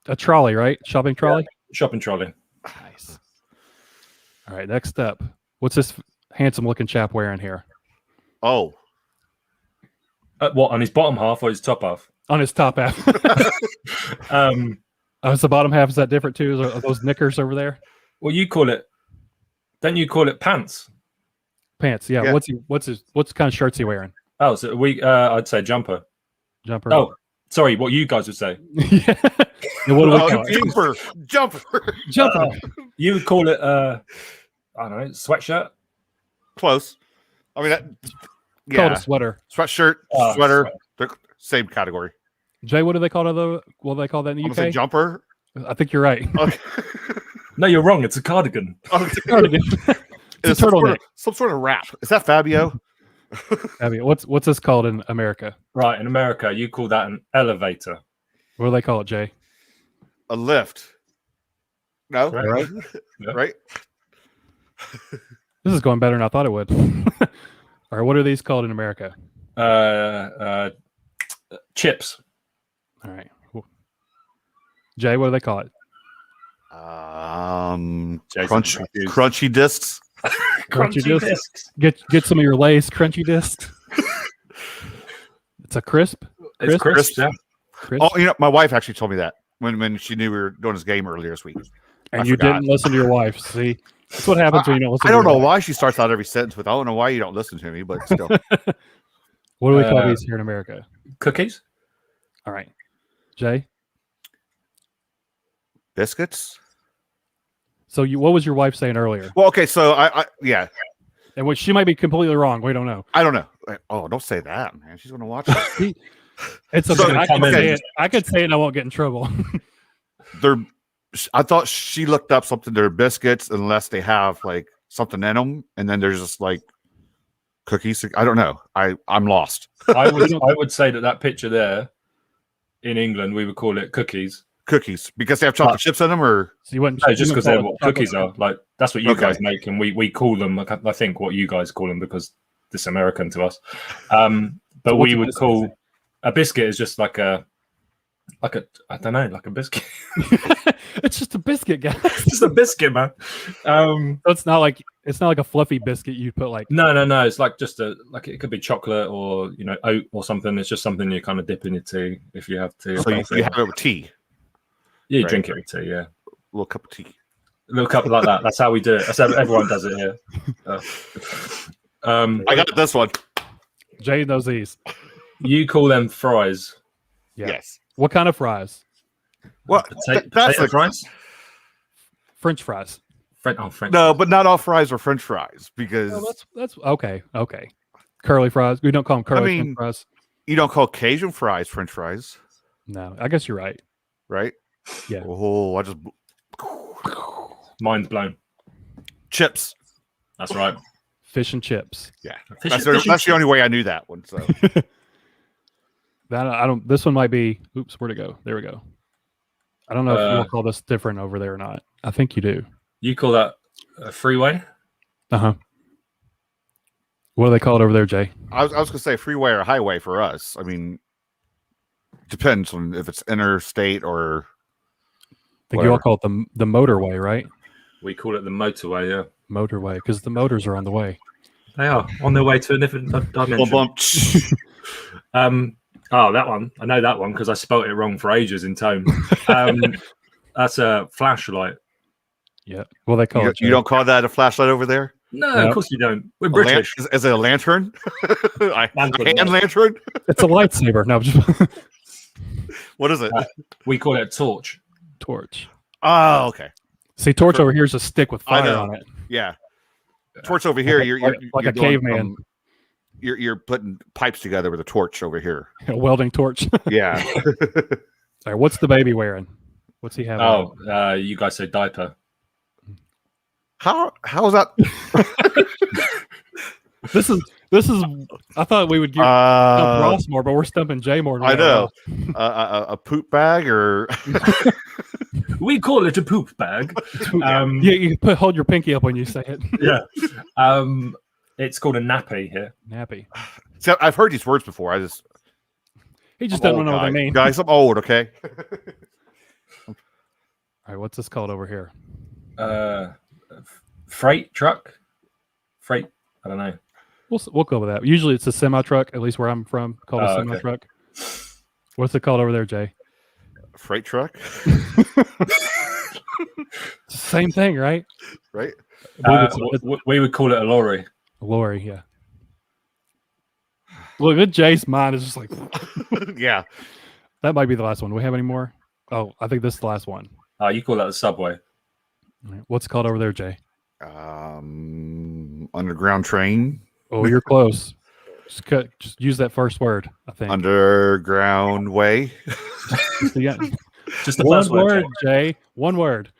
A trolley, right? Shopping trolley? Yeah. Shopping trolley. Nice. All right, next up. What's this handsome looking chap wearing here? Oh. What, on his bottom half or his top half? On his top half. Is the bottom half, is that different too? Are those knickers over there? Well, you call it, don't you call it pants? Pants, yeah. What kind of shirt's he wearing? Oh, so I'd say jumper. Jumper. Oh, sorry, what you guys would say. Yeah. And what do we call it? Jumper. You would call it, I don't know, sweatshirt? Close. I mean, Called a sweater. Sweatshirt, sweater, they're same category. Jay, what do they call it? What do they call that in the UK? Say jumper. I think you're right. Okay. No, you're wrong. It's a cardigan. It's a cardigan. It's a turtleneck. Some sort of wrap. Is that Fabio? Fabio, what's this called in America? Right, in America, you call that an elevator. What do they call it, Jay? A lift. No, right? Right. This is going better than I thought it would. All right, what are these called in America? Chips. All right. Jay, what do they call it? Crunchy discs. Crunchy discs. Get some of your Lay's crunchy discs. It's a crisp. It's crisp, yeah. Crisp. Oh, my wife actually told me that when she knew we were doing this game earlier this week. And you didn't listen to your wife. See, That's what happens when you don't listen. I to don't your know wife. why she starts out every sentence with, I don't know why you don't listen to me, but still. What do we call these here in America? Cookies. All right, Jay. Biscuits? So what was your wife saying earlier? Well, okay, so yeah. And which she might be completely wrong. We don't know. I don't know. Oh, don't say that, man. She's going to watch it. It's okay. So, I can okay. say it. I could say it and I won't get in trouble. I thought she looked up something. They're biscuits unless they have like something in them, and then there's just like cookies. I don't know. I'm lost. I would say that picture there in England, we would call it cookies. Cookies because they have chocolate chips in them, or So you wouldn't no, just because they're what chocolate cookies are. Like that's what you Okay. guys make, and we call them. I think what you guys call them because this American to us. But So what's we a would biscuit? call a biscuit is just like a I don't know, like a biscuit. It's just a biscuit, guys. It's a biscuit, man. So it's not like a fluffy biscuit you put like. No. It's like just it could be chocolate or oat or something. It's just something you kind of dip in your tea if you have tea. so you have it with tea, Yeah, you Right. drink it with tea. Yeah, a little cup of tea. a little cup like that. That's how we do it. That's how everyone does it here. I got this one. Jay knows these. You call them fries. Yeah. Yes. What kind of fries? Well, That's that's fries. French fries. French no, but not all fries are French fries because No, that's okay. Okay. Curly fries. We don't call them curly mean- French fries. you don't call Cajun fries French fries, No, I guess you're right. right? Yeah. Oh, I just Mind blown. chips. That's right. Fish and chips. Yeah, Fish that's and the only way I knew that one. So That I don't. This one might be. Oops, where'd it go? There we go. I don't know if you'll call this different over there or not. I think you do. You call that a freeway? What do they call it over there, Jay? I was gonna say freeway or highway for us. I mean, depends on if it's interstate or. I think you all call it the motorway, right? We call it the motorway. Yeah, Motorway, because the motors are on the way. they are on their way to a different dimension. Bump. Oh, that one. I know that one because I spelt it wrong for ages in Tome. That's a flashlight. Yeah. Well, they call it. You don't call that a flashlight over there? No, No. of course you don't. We're A British. is it a lantern? A hand lantern? It's a lightsaber. No, just What is it? We call it a torch. torch. Oh, okay. See, torch over here is a stick with I fire know. on it. Yeah. Torch over here. You're like a doing, caveman. You're putting pipes together with a torch over here. A welding torch. Yeah. All right, what's the baby wearing? What's he having? Oh, you guys say diaper. How is that? This is. I thought we would give Ross more, but we're stumping Jay more. Than I we know. are A poop bag or We call it a poop bag. Ross. You hold your pinky up when you say it. Yeah. It's called a nappy here. Nappy. See, I've heard these words before. He just I'm doesn't old, know what they mean. Guys, I'm old, okay? All right, what's this called over here? Freight truck. Freight. I don't know. We'll go with that. Usually it's a semi truck, at least where I'm from, called a Oh, semi okay. truck. What's it called over there, Jay? Freight truck, Same thing, right? right? We would call it a lorry. Lori, yeah. Look at Jay's mind is just like Yeah. that might be the last one. Do we have any more? Oh, I think this is the last one. You call that the subway. All right, what's it called over there, Jay? Underground train. Oh, you're close. Just use that first word, I think. Underground way. Yeah. Just the One first word. word, Jay. One word.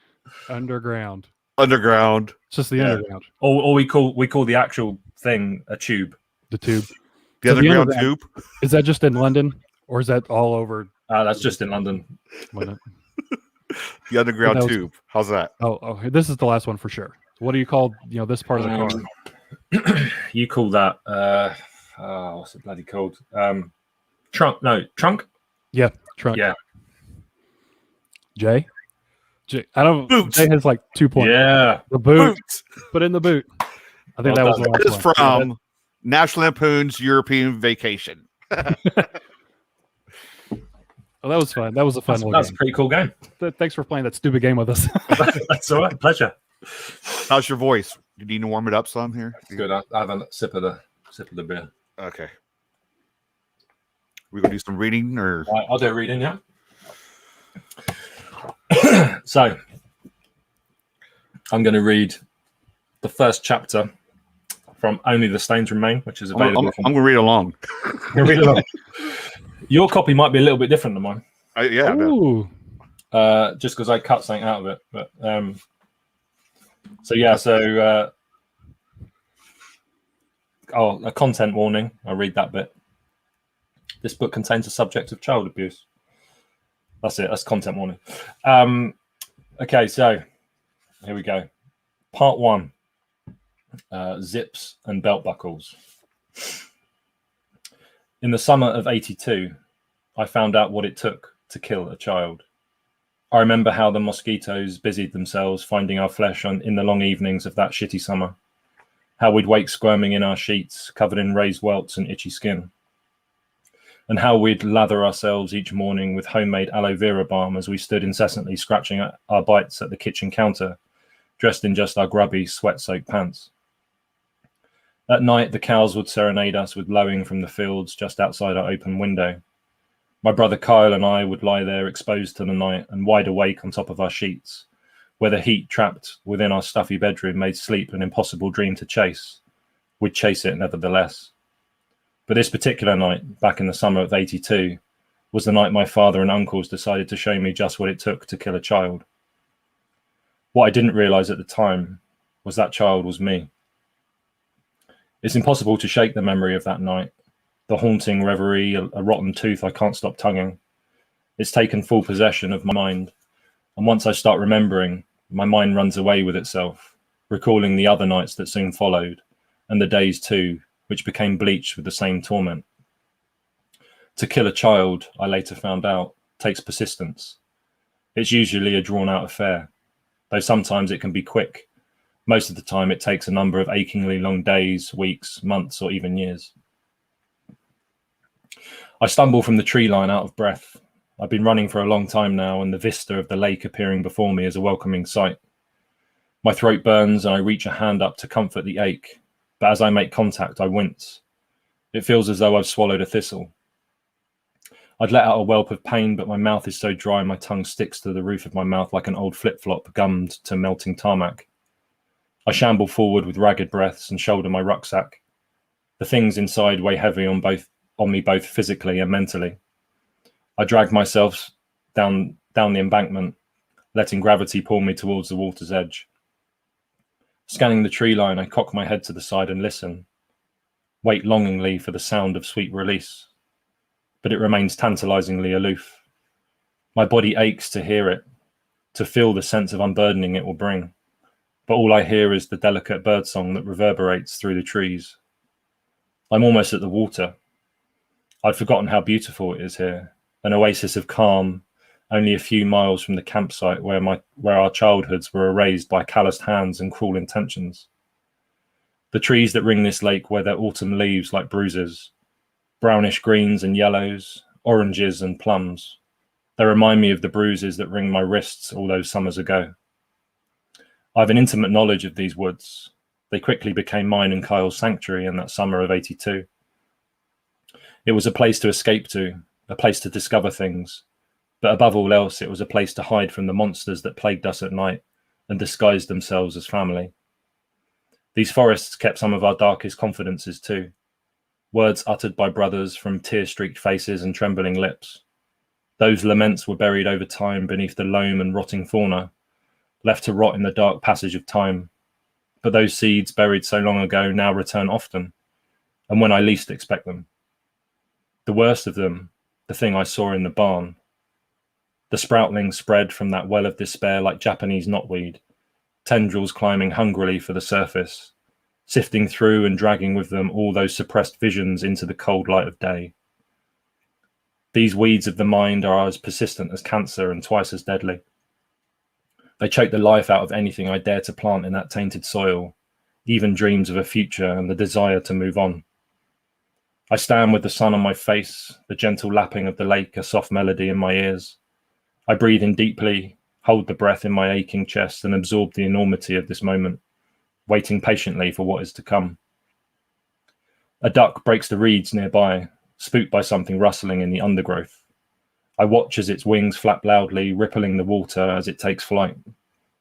Underground. Underground. It's just the Yeah. underground. Or we call the actual thing a tube. The tube. The So the underground underground- tube. Is that just in London? Or is that all over That's just in London. London? The underground That was- tube. How's that? Oh, this is the last one for sure. What do you call this part of the car? You call that what's it bloody called? Trunk. No, trunk. Yeah, trunk. Yeah. Jay, I don't. Boots. Jay has like 2 points. Yeah. The boot. Boots. Put in the boot. I think Well that was done. the That is last one. from National Lampoon's European Vacation. Oh, that was fun. That was a fun That's little a pretty cool game. game. Thanks for playing that stupid game with us. That's all right. Pleasure. How's your voice? You need to warm it up some here? It's good. I have a sip of the beer. Okay. We gonna do some reading or Right, I'll do a reading, yeah. So I'm going to read the first chapter from Only the Stains Remain, which is available. I'm gonna read along. Read along. Your copy might be a little bit different than mine. Yeah. Ooh. Just because I cut something out of it. But so a content warning. I'll read that bit. This book contains a subject of child abuse. That's it. That's content warning. Okay, so here we go. Part 1. Zips and belt buckles. In the summer of '82, I found out what it took to kill a child. I remember how the mosquitoes busied themselves finding our flesh in the long evenings of that shitty summer. How we'd wake squirming in our sheets, covered in raised welts and itchy skin. And how we'd lather ourselves each morning with homemade aloe vera balm as we stood incessantly scratching our bites at the kitchen counter, dressed in just our grubby, sweat-soaked pants. At night, the cows would serenade us with lowing from the fields just outside our open window. My brother Kyle and I would lie there exposed to the night and wide awake on top of our sheets, where the heat trapped within our stuffy bedroom made sleep an impossible dream to chase. We'd chase it nevertheless. But this particular night, back in the summer of '82, was the night my father and uncles decided to show me just what it took to kill a child. What I didn't realize at the time was that child was me. It's impossible to shake the memory of that night, the haunting reverie, a rotten tooth I can't stop tonguing. It's taken full possession of my mind, and once I start remembering, my mind runs away with itself, recalling the other nights that soon followed, and the days too, which became bleached with the same torment. To kill a child, I later found out, takes persistence. It's usually a drawn-out affair, though sometimes it can be quick. Most of the time it takes a number of achingly long days, weeks, months, or even years. I stumble from the tree line out of breath. I've been running for a long time now, and the vista of the lake appearing before me is a welcoming sight. My throat burns and I reach a hand up to comfort the ache, but as I make contact, I wince. It feels as though I've swallowed a thistle. I'd let out a whelp of pain, but my mouth is so dry my tongue sticks to the roof of my mouth like an old flip-flop gummed to melting tarmac. I shamble forward with ragged breaths and shoulder my rucksack. The things inside weigh heavy on me both physically and mentally. I drag myself down the embankment, letting gravity pull me towards the water's edge. Scanning the tree line, I cock my head to the side and listen, wait longingly for the sound of sweet release. But it remains tantalizingly aloof. My body aches to hear it, to feel the sense of unburdening it will bring. But all I hear is the delicate birdsong that reverberates through the trees. I'm almost at the water. I'd forgotten how beautiful it is here, an oasis of calm, only a few miles from the campsite where our childhoods were erased by calloused hands and cruel intentions. The trees that ring this lake wear their autumn leaves like bruises, brownish greens and yellows, oranges and plums. They remind me of the bruises that ring my wrists all those summers ago. I have an intimate knowledge of these woods. They quickly became mine and Kyle's sanctuary in that summer of '82. It was a place to escape to, a place to discover things, but above all else, it was a place to hide from the monsters that plagued us at night and disguised themselves as family. These forests kept some of our darkest confidences too, words uttered by brothers from tear-streaked faces and trembling lips. Those laments were buried over time beneath the loam and rotting fauna, left to rot in the dark passage of time. But those seeds buried so long ago now return often, and when I least expect them. The worst of them, the thing I saw in the barn. The sproutlings spread from that well of despair like Japanese knotweed, tendrils climbing hungrily for the surface, sifting through and dragging with them all those suppressed visions into the cold light of day. These weeds of the mind are as persistent as cancer and twice as deadly. They choke the life out of anything I dare to plant in that tainted soil, even dreams of a future and the desire to move on. I stand with the sun on my face, the gentle lapping of the lake a soft melody in my ears. I breathe in deeply, hold the breath in my aching chest, and absorb the enormity of this moment, waiting patiently for what is to come. A duck breaks the reeds nearby, spooked by something rustling in the undergrowth. I watch as its wings flap loudly, rippling the water as it takes flight.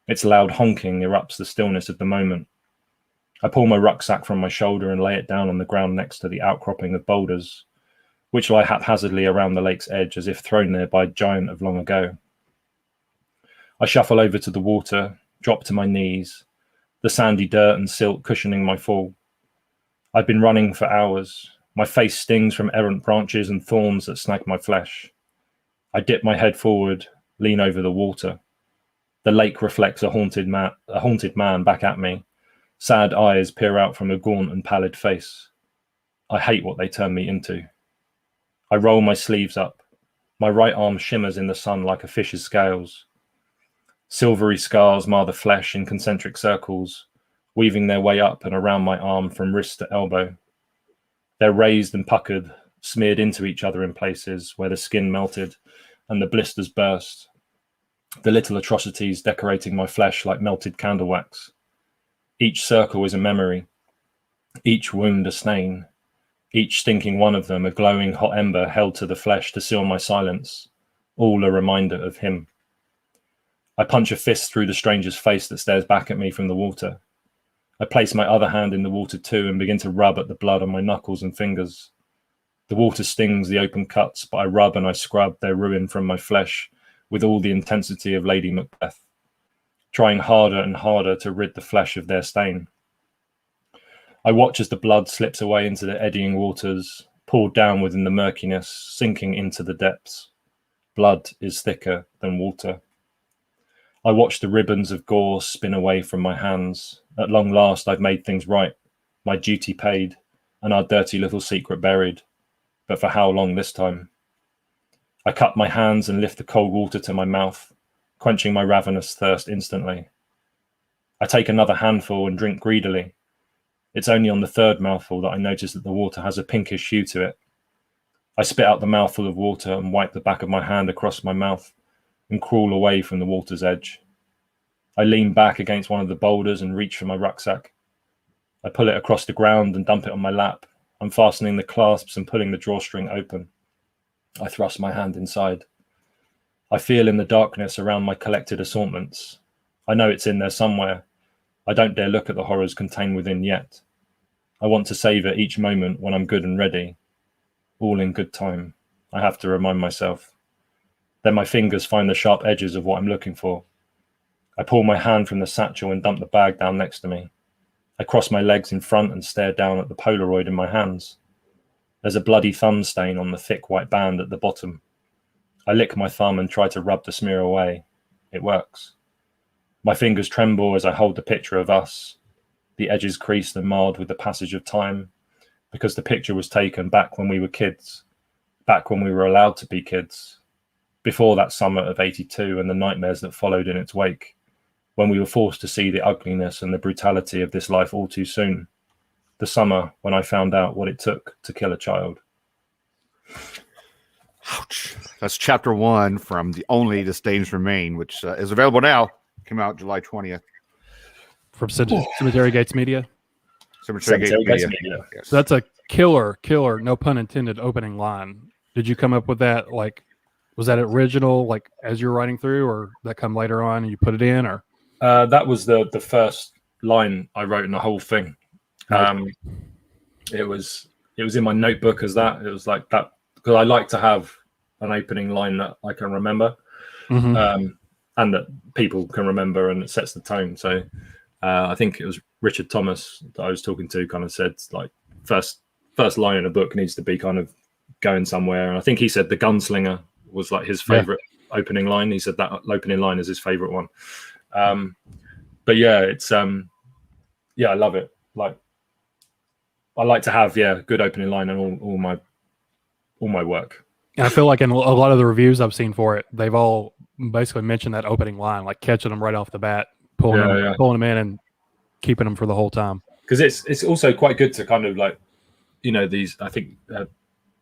Its loud honking erupts the stillness of the moment. I pull my rucksack from my shoulder and lay it down on the ground next to the outcropping of boulders, which lie haphazardly around the lake's edge as if thrown there by a giant of long ago. I shuffle over to the water, drop to my knees, the sandy dirt and silt cushioning my fall. I've been running for hours. My face stings from errant branches and thorns that snag my flesh. I dip my head forward, lean over the water. The lake reflects a haunted man back at me. Sad eyes peer out from a gaunt and pallid face. I hate what they turn me into. I roll my sleeves up. My right arm shimmers in the sun like a fish's scales. Silvery scars mar the flesh in concentric circles, weaving their way up and around my arm from wrist to elbow. They're raised and puckered, smeared into each other in places where the skin melted and the blisters burst, the little atrocities decorating my flesh like melted candle wax. Each circle is a memory, each wound a stain, each stinking one of them a glowing hot ember held to the flesh to seal my silence, all a reminder of him. I punch a fist through the stranger's face that stares back at me from the water. I place my other hand in the water too and begin to rub at the blood on my knuckles and fingers. The water stings the open cuts, but I rub and I scrub their ruin from my flesh with all the intensity of Lady Macbeth, trying harder and harder to rid the flesh of their stain. I watch as the blood slips away into the eddying waters, poured down within the murkiness, sinking into the depths. Blood is thicker than water. I watch the ribbons of gore spin away from my hands. At long last, I've made things right, my duty paid, and our dirty little secret buried. But for how long this time? I cup my hands and lift the cold water to my mouth, quenching my ravenous thirst instantly. I take another handful and drink greedily. It's only on the third mouthful that I notice that the water has a pinkish hue to it. I spit out the mouthful of water and wipe the back of my hand across my mouth and crawl away from the water's edge. I lean back against one of the boulders and reach for my rucksack. I pull it across the ground and dump it on my lap, unfastening the clasps and pulling the drawstring open. I thrust my hand inside. I feel in the darkness around my collected assortments. I know it's in there somewhere. I don't dare look at the horrors contained within yet. I want to savor each moment when I'm good and ready. All in good time, I have to remind myself. Then my fingers find the sharp edges of what I'm looking for. I pull my hand from the satchel and dump the bag down next to me. I cross my legs in front and stare down at the Polaroid in my hands. There's a bloody thumb stain on the thick white band at the bottom. I lick my thumb and try to rub the smear away. It works. My fingers tremble as I hold the picture of us, the edges creased and marred with the passage of time, because the picture was taken back when we were kids, back when we were allowed to be kids, before that summer of '82 and the nightmares that followed in its wake, when we were forced to see the ugliness and the brutality of this life all too soon. The summer when I found out what it took to kill a child. Ouch. That's chapter 1 from The Only the Stains Remain, which is available now. Came out July 20th. From Cemetery Gates Media. Cemetery Gates Media. Yes. So that's a killer, no pun intended, opening line. Did you come up with that? Like, was that original, like as you're writing through, or that come later on and you put it in, or? That was the first line I wrote in the whole thing. It was in my notebook as that. It was like that because I like to have an opening line that I can remember, and that people can remember, and it sets the tone. So I think it was Richard Thomas that I was talking to kind of said like first line in a book needs to be kind of going somewhere. And I think he said the gunslinger was like his favorite opening line. He said that opening line is his favorite one. But yeah, it's I love it. Like I like to have good opening line in all my work. And I feel like in a lot of the reviews I've seen for it, they've all basically mentioned that opening line, like catching them right off the bat, pulling them in and keeping them for the whole time. Because it's also quite good to kind of like, these I think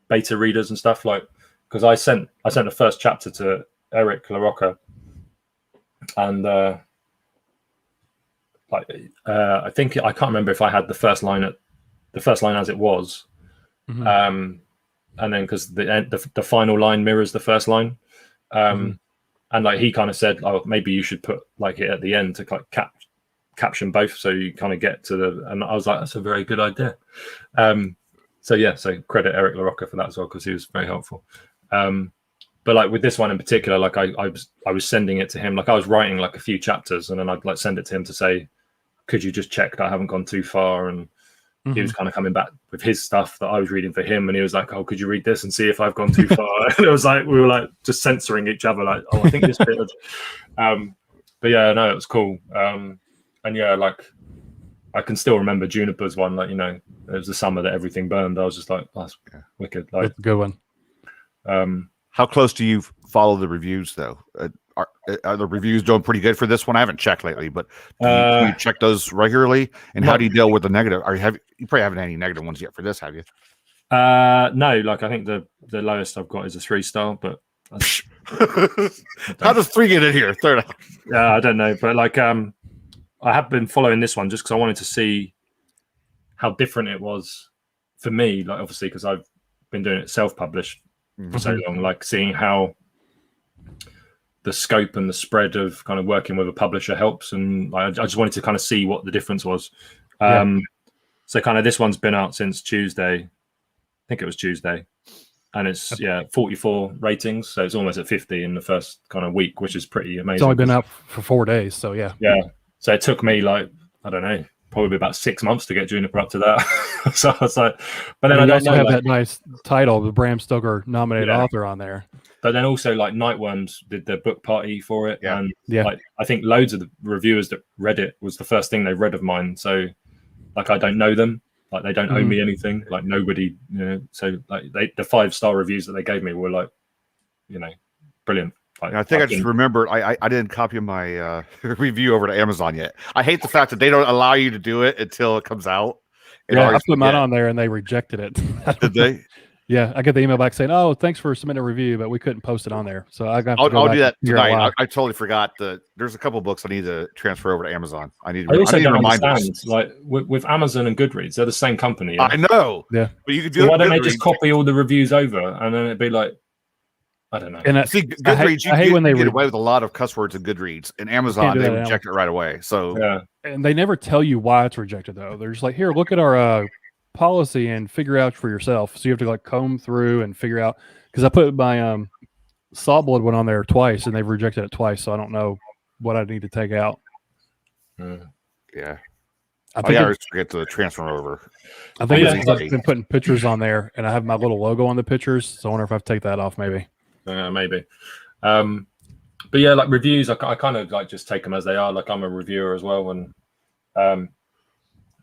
beta readers and stuff, like because I sent the first chapter to Eric LaRocca and I think I can't remember if I had the first line as it was, and then because the final line mirrors the first line, and like he kind of said, oh, maybe you should put like it at the end to like caption both, so you kind of get to the. And I was like, that's a very good idea. So credit Eric LaRocca for that as well, because he was very helpful. But like with this one in particular, like I was sending it to him, like I was writing like a few chapters, and then I'd like send it to him to say, could you just check that I haven't gone too far? And he was kind of coming back with his stuff that I was reading for him, and he was like, oh, could you read this and see if I've gone too far? And it was like we were like just censoring each other, like, oh, I think this bit. But yeah, no, it was cool. And yeah, like I can still remember Juniper's one, like, you know, it was the summer that everything burned. I was just like, oh, that's wicked. Like, that's a good one. How close do you follow the reviews though? Are the reviews doing pretty good for this one? I haven't checked lately, but do you check those regularly? And how do you deal with the negative? You probably haven't had any negative ones yet for this, have you? No, like I think the lowest I've got is a 3-star, but how does 3 get in here? Third. Yeah, I don't know, but like I have been following this one just because I wanted to see how different it was for me. Like obviously because I've been doing it self-published for so long, like seeing how the scope and the spread of kind of working with a publisher helps, and I just wanted to kind of see what the difference was. So kind of this one's been out since Tuesday. I think it was Tuesday, and it's 44 ratings, so it's almost at 50 in the first kind of week, which is pretty amazing. It's only been out for 4 days, so yeah. So it took me like, I don't know, probably about 6 months to get Juniper up to that. So I was like, but then I don't also know, have like, that nice title, the Bram Stoker nominated author on there. But then also like Nightworms did their book party for it, and yeah, like I think loads of the reviewers that read it was the first thing they read of mine. So like I don't know them, like they don't owe me anything, like nobody, you know. So like the 5-star reviews that they gave me were like, you know, brilliant. Like, I think I just remembered I didn't copy my review over to Amazon yet. I hate the fact that they don't allow you to do it until it comes out. I put mine on there and they rejected it. Did they? Yeah, I get the email back saying, "Oh, thanks for submitting a review, but we couldn't post it on there." So I'll do that tonight. I totally forgot that there's a couple books I need to transfer over to Amazon. I also don't understand, like with Amazon and Goodreads, they're the same company. I know. Yeah, but you could do. So why don't they just copy all the reviews over, and then it'd be like, I don't know. And see, Goodreads, I hate when they get away with a lot of cuss words in Goodreads, and Amazon they reject it right away. So yeah, and they never tell you why it's rejected though. They're just like, here, look at our policy and figure out for yourself. So you have to like comb through and figure out, because I put my Saltblood one on there twice and they've rejected it twice, so I don't know what I need to take out. Yeah, I think I forget to transfer over. I think I've been putting pictures on there and I have my little logo on the pictures, so I wonder if I have to take that off maybe. Maybe. But yeah, like reviews, I kind of like just take them as they are. Like I'm a reviewer as well, and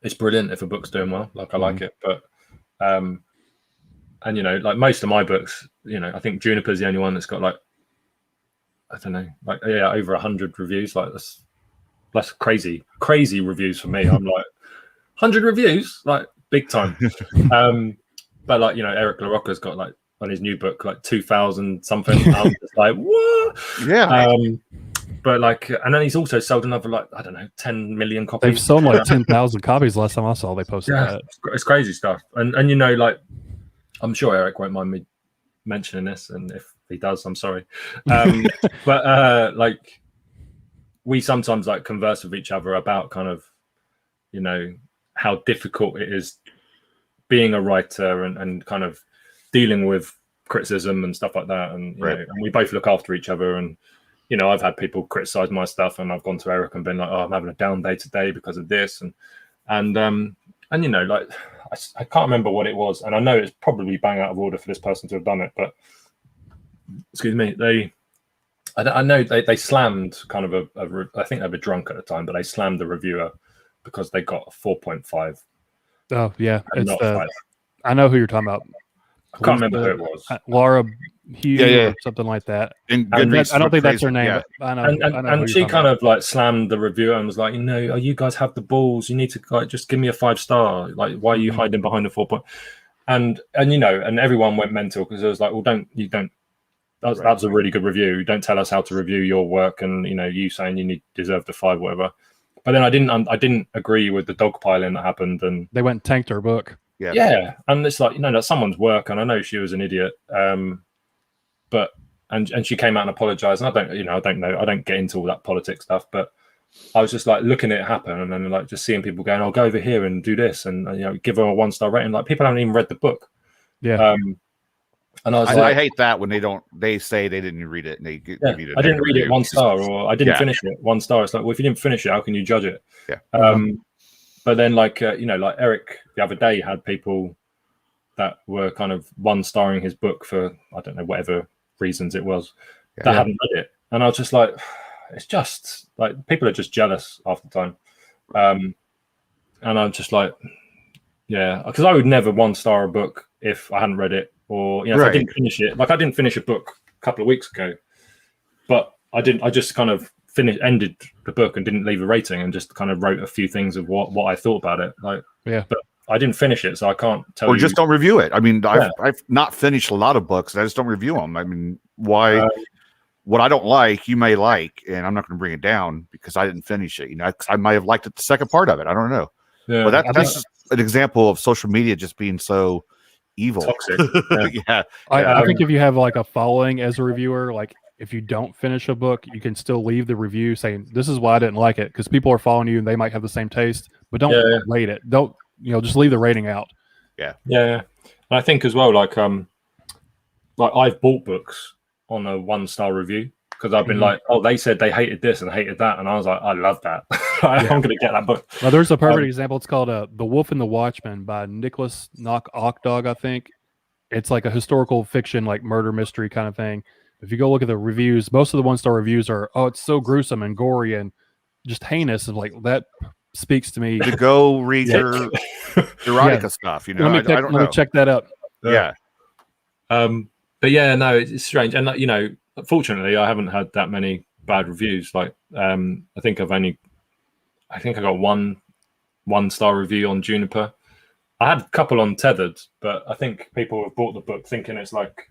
it's brilliant if a book's doing well. Like I like it, but and you know, like most of my books, you know, I think Juniper's the only one that's got like, I don't know, like over 100 reviews. Like that's crazy reviews for me. I'm like 100 reviews, like big time. But like, you know, Eric LaRocca's got like on his new book like 2,000 something. I'm just like, what? Yeah. But like, and then he's also sold another like, I don't know, 10 million copies. They've sold like 10,000 copies last time I saw they posted that. It's crazy stuff. And you know, like, I'm sure Eric won't mind me mentioning this, and if he does, I'm sorry. But like, we sometimes like converse with each other about kind of, you know, how difficult it is being a writer and kind of dealing with criticism and stuff like that. And, you know, and we both look after each other. And, you know, I've had people criticize my stuff and I've gone to Eric and been like, oh, I'm having a down day today because of this. And you know, like, I can't remember what it was. And I know it's probably bang out of order for this person to have done it, but excuse me, I know they slammed kind of I think they were drunk at the time, but they slammed the reviewer because they got a 4.5. Oh yeah. It's I know who you're talking about. I can't remember who it was. Laura Hugh or something like that. I don't think that's her name. Yeah. But I know. And she kind of like slammed the reviewer and was like, you know, you guys have the balls. You need to like just give me a 5-star. Like, why are you hiding behind a 4 point? And you know, and everyone went mental because it was like, well, That's a really good review. Don't tell us how to review your work, and you saying you deserve the 5, whatever. But then I didn't agree with the dogpiling that happened, and they went and tanked her book. Yeah, and it's like that's someone's work, and I know she was an idiot. But she came out and apologized, and I don't know, I don't get into all that politics stuff, but I was just like looking at it happen, and then like just seeing people going, "I'll go over here and do this," and give her a 1-star rating. Like people haven't even read the book. Yeah. And I hate that when they say they didn't read it and they give you I didn't read it 1 star, or I didn't finish it 1 star. It's like, well, if you didn't finish it, how can you judge it? Yeah. But then like like Eric the other day had people that were kind of 1-starring his book for I don't know whatever reasons it was that hadn't read it, and I was just like, it's just like people are just jealous half the time, and I'm just like, because I would never 1-star a book if I hadn't read it. Or if I didn't finish it, like I didn't finish a book a couple of weeks ago, but I just kind of ended the book and didn't leave a rating, and just kind of wrote a few things of what I thought about it. But I didn't finish it, so I can't tell you. Or just don't review it. I mean, I've not finished a lot of books, and I just don't review them. I mean, why? What I don't like, you may like, and I'm not going to bring it down because I didn't finish it. I might have liked it the second part of it. I don't know. Yeah, but that's just an example of social media just being so evil. Toxic. I think if you have like a following as a reviewer, like if you don't finish a book, you can still leave the review saying this is why I didn't like it, because people are following you and they might have the same taste, but don't rate it. Don't just leave the rating out. And I think as well, like I've bought books on a 1-star review because I've been like, oh, they said they hated this and hated that, and I was like, I love that. I'm going to get that book. Well, there's a perfect example. It's called The Wolf and the Watchman by Nicholas Knockockdog, I think. It's like a historical fiction, like murder mystery kind of thing. If you go look at the reviews, most of the 1-star reviews are, oh, it's so gruesome and gory and just heinous, and like that speaks to me. To go read your erotica stuff, Let me check that up. But no, it's strange, and fortunately, I haven't had that many bad reviews. Like, I think I got one 1-star review on Juniper. I had a couple on Tethered, but I think people have bought the book thinking it's like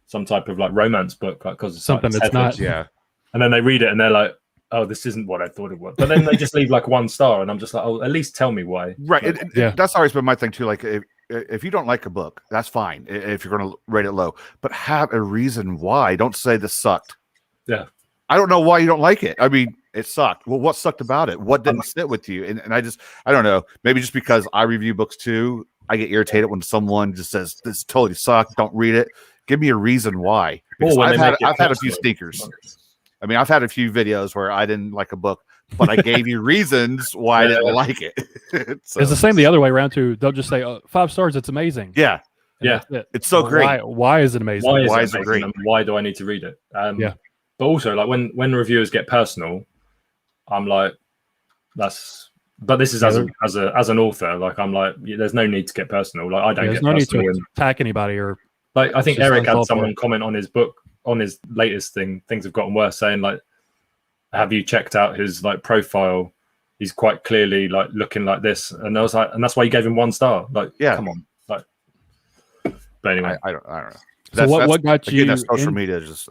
some type of like romance book, like because it's something like that's Tethered. not. And then they read it and they're like, "Oh, this isn't what I thought it was." But then they just leave like 1 star, and I'm just like, "Oh, at least tell me why." Right. That's always been my thing too. Like, if you don't like a book, that's fine. If you're going to rate it low, but have a reason why. Don't say this sucked. Yeah. I don't know why you don't like it. I mean, it sucked. Well, what sucked about it? What didn't sit with you? And I don't know. Maybe just because I review books too, I get irritated when someone just says this totally sucked. Don't read it. Give me a reason why. Because I've had a few stinkers. I mean, I've had a few videos where I didn't like a book, but I gave you reasons why I didn't like it. So, it's the same the other way around too. They'll just say 5 stars. It's amazing. Yeah. It's so great. Why is it amazing? Why is it great? And why do I need to read it? But also, like when reviewers get personal, I'm like, but this is as an author. Like, I'm like, there's no need to get personal. Like, I don't. There's no need to attack anybody or. Like, I think Eric had someone comment on his book, on his latest thing. Things have gotten worse, saying like, have you checked out his like profile? He's quite clearly like looking like this, and I was like, and that's why you gave him 1 star. Like, come on, like. But anyway, I don't know. So what got you? That social media just.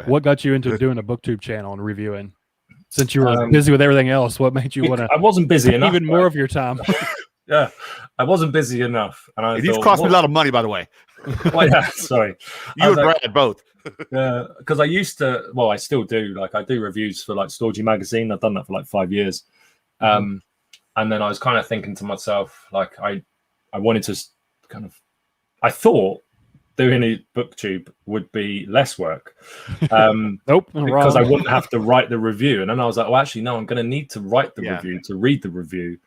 What got you into doing a booktube channel and reviewing? Since you were busy with everything else, what made you want to? I wasn't busy enough. Even more of your time. I wasn't busy enough, and you've cost me a lot of money, by the way. Well, sorry. You and Brad both. Yeah, because I used to. Well, I still do. Like, I do reviews for like Storgy magazine. I've done that for like 5 years, and then I was kind of thinking to myself, like, I wanted to kind of. I thought doing a booktube would be less work. Nope, because I wouldn't have to write the review. And then I was like, well, actually, no, I'm going to need to write the review to read the review.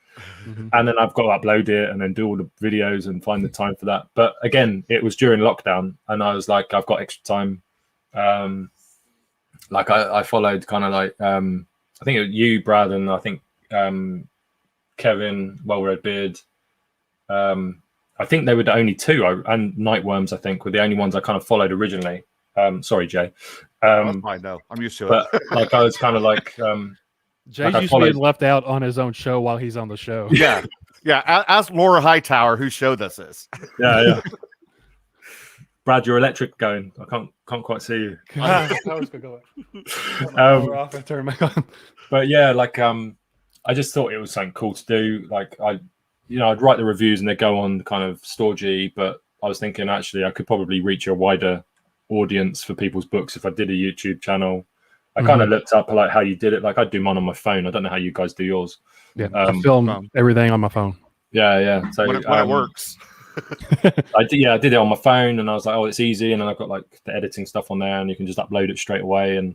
And then I've got to upload it and then do all the videos and find the time for that. But again, it was during lockdown, and I was like, I've got extra time. Like I followed kind of like, I think it was you, Brad, and I think Kevin, Well Red Beard. I think they were the only 2, and Nightworms, I think, were the only ones I kind of followed originally. Sorry, Jay. That's fine, no. I'm used to it. But like, I was kind of like... Jay's used to being left out on his own show while he's on the show. Yeah. Ask Laura Hightower who show this is. Yeah. Brad, your electric going. I can't quite see you. Power's gonna go off and turn back on. But yeah, like I just thought it was something cool to do. Like I'd write the reviews and they go on kind of Storgy, but I was thinking actually I could probably reach a wider audience for people's books if I did a YouTube channel. I kind of looked up like how you did it. Like I do mine on my phone. I don't know how you guys do yours. Yeah, I film everything on my phone. Yeah. So when it works. I did it on my phone, and I was like, oh, it's easy. And then I've got like the editing stuff on there, and you can just upload it straight away. And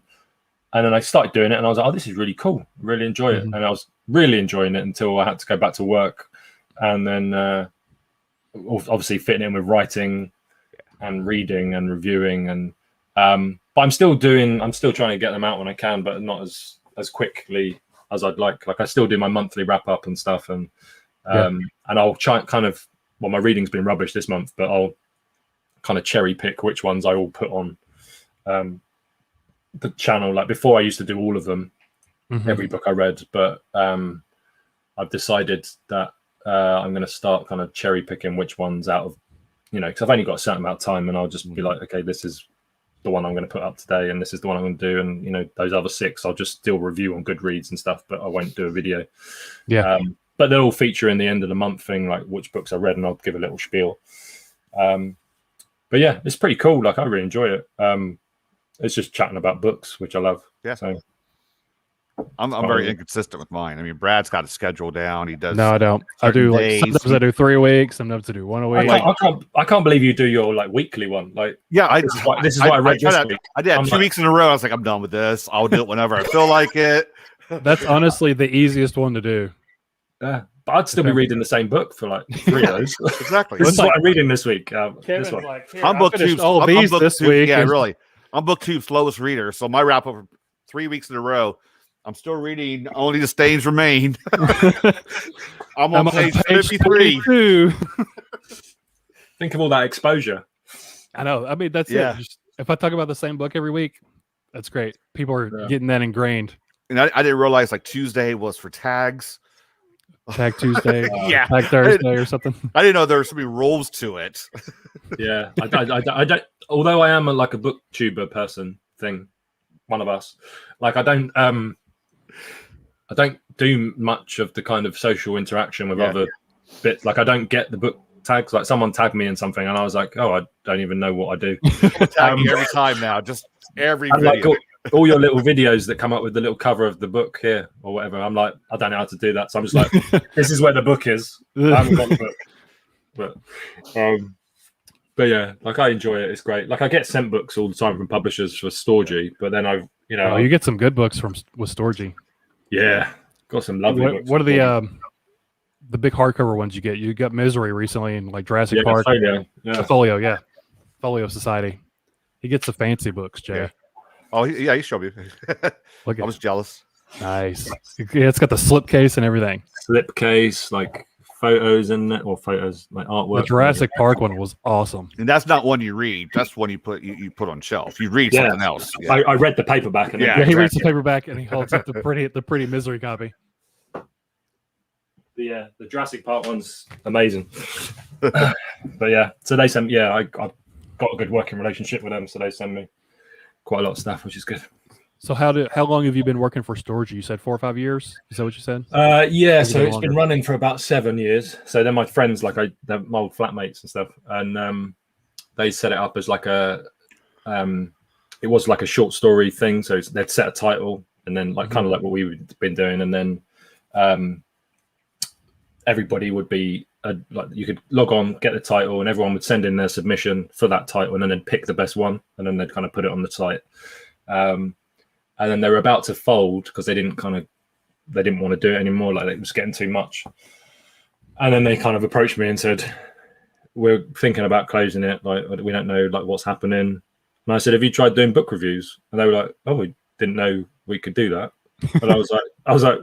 then I started doing it, and I was like, oh, this is really cool. Really enjoy it. And I was really enjoying it until I had to go back to work, and then obviously fitting in with writing and reading and reviewing, and but I'm still trying to get them out when I can, but not as quickly as I'd like. Like I still do my monthly wrap up and stuff, and I'll try kind of. Well, my reading's been rubbish this month, but I'll kind of cherry pick which ones I will put on the channel. Like before, I used to do all of them, every book I read, but I've decided that I'm going to start kind of cherry picking which ones out of, because I've only got a certain amount of time, and I'll just be like, okay, this is the one I'm going to put up today, and this is the one I'm going to do, and those other 6 I'll just still review on Goodreads and stuff, but I won't do a video. Yeah. But they'll all feature in the end of the month thing, like which books I read, and I'll give a little spiel. But yeah, it's pretty cool. Like I really enjoy it. It's just chatting about books, which I love. Yeah. So I'm very inconsistent with mine. I mean, Brad's got a schedule down. He does. No, I don't. I do sometimes I do 3 a week. Sometimes I do 1 a week. I can't believe you do your like weekly one. Like this is what I read this week. I did 2 weeks in a row. I was like, I'm done with this. I'll do it whenever I feel like it. That's honestly the easiest one to do. Yeah, but I'd still be reading the same book for like 3 of those. Exactly. This is what I'm reading this week. Kevin's this one. like, I'm book 2. All these this week. Yeah, really. I'm book 2 slowest reader. So my wrap up for 3 weeks in a row. I'm still reading Only the Stains Remain. I'm on page 53. Think of all that exposure. I know. I mean, that's it. Just, if I talk about the same book every week, that's great. People are getting that ingrained. And I didn't realize like Tuesday was for tags. Tag Tuesday, Tag Thursday or something. I didn't know there were so many rules to it. Yeah, I don't. Although I am a booktuber person thing, one of us. Like I don't do much of the kind of social interaction with other bits. Like I don't get the book tags. Like someone tagged me in something, and I was like, oh, I don't even know what I do. Tag you every time now, just every video. Like, all your little videos that come up with the little cover of the book here or whatever. I'm like, I don't know how to do that. So I'm just like, this is where the book is. I haven't got the book. But yeah, like I enjoy it. It's great. Like I get sent books all the time from publishers for Storgy, but then you get some good books with Storgy. Yeah. Got some lovely books. What are the big hardcover ones you get? You got Misery recently and like Jurassic Park. Folio, Folio Society. He gets the fancy books, Jay. Yeah. Oh, yeah, he showed me. I was jealous. Nice. Yeah, it's got the slipcase and everything. Slipcase, like photos in it, or photos, like artwork. The Jurassic Park one was awesome. And that's not one you read. That's one you put on shelf. You read something else. Yeah. I read the paperback. And he reads the paperback and he holds up the pretty Misery copy. The Jurassic Park one's amazing. But yeah, so they send. Yeah, I've got a good working relationship with them, so they send me quite a lot of stuff, which is good. So how long have you been working for Storgy? You said 4 or 5 years? Is that what you said? Yeah, so it's been running for about 7 years. So they're my friends, they're my old flatmates and stuff. And they set it up as like it was like a short story thing. So they'd set a title and then kind of like what we've been doing. And then everybody would be like you could log on, get the title, and everyone would send in their submission for that title, and then they'd pick the best one, and then they'd kind of put it on the site. And then they were about to fold because they didn't want to do it anymore. Like it was getting too much. And then they kind of approached me and said, "We're thinking about closing it. Like we don't know like what's happening." And I said, "Have you tried doing book reviews?" And they were like, "Oh, we didn't know we could do that." And I was like,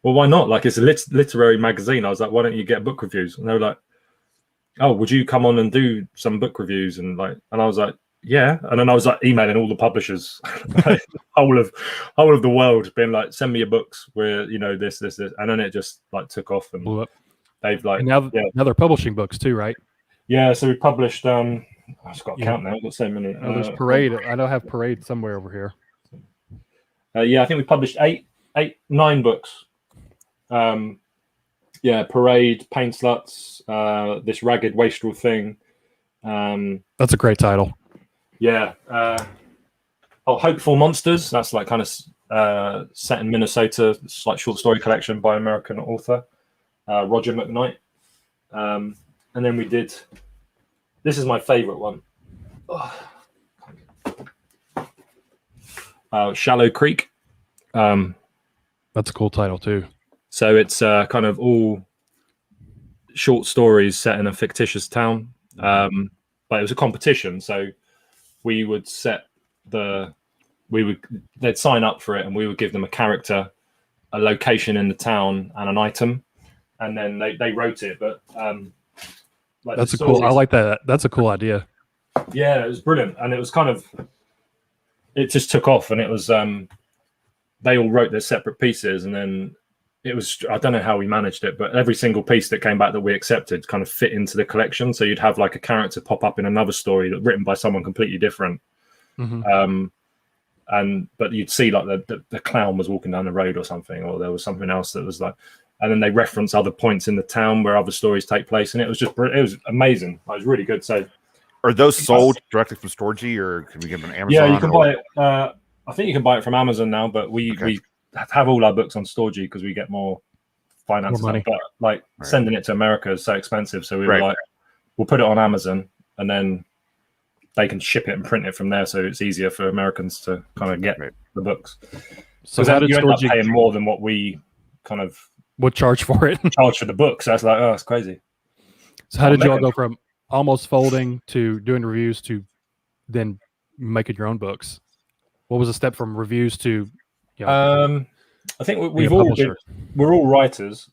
well, why not? Like it's a literary magazine. I was like, why don't you get book reviews? And they were like, oh, would you come on and do some book reviews? And I was like, yeah. And then I was like emailing all the publishers, like, whole of the world, being like, send me your books where this. And then it just like took off and blew up. They've like and now they're publishing books too, right? Yeah. So we published I've just got to count now. I've got so many. Oh, there's Parade. I don't have Parade somewhere over here. Yeah, I think we published 9 books. Yeah, Parade, Paint Sluts, This Ragged Wastrel Thing. That's a great title. Yeah. Hopeful Monsters. That's like kind of set in Minnesota. It's like short story collection by an American author, Roger McKnight. And then we did. This is my favorite one. Shallow Creek. That's a cool title too. So it's kind of all short stories set in a fictitious town. But it was a competition, so we would they'd sign up for it, and we would give them a character, a location in the town, and an item, and then they wrote it. But that's a cool. I like that. That's a cool idea. Yeah, it was brilliant, and it was kind of. It just took off, and it was. They all wrote their separate pieces, and then it was. I don't know how we managed it, but every single piece that came back that we accepted kind of fit into the collection. So you'd have like a character pop up in another story that written by someone completely different. Mm-hmm. But you'd see like the clown was walking down the road or something, or there was something else that was like, and then they reference other points in the town where other stories take place, and it was amazing. It was really good. So, are those sold directly from Storgy, or can we get them on Amazon? Yeah, you can buy it. I think you can buy it from Amazon now, but we have all our books on Storgy because we get more finance money. But like sending it to America is so expensive, so we were like, we'll put it on Amazon, and then they can ship it and print it from there, so it's easier for Americans to kind of get the books. So how did you end up Storgy paying more than what we kind of would charge for it? Charge for the books. So that's like, oh, it's crazy. So how did you all go from almost folding to doing reviews to then making your own books? What was the step from reviews to? I think we're all writers.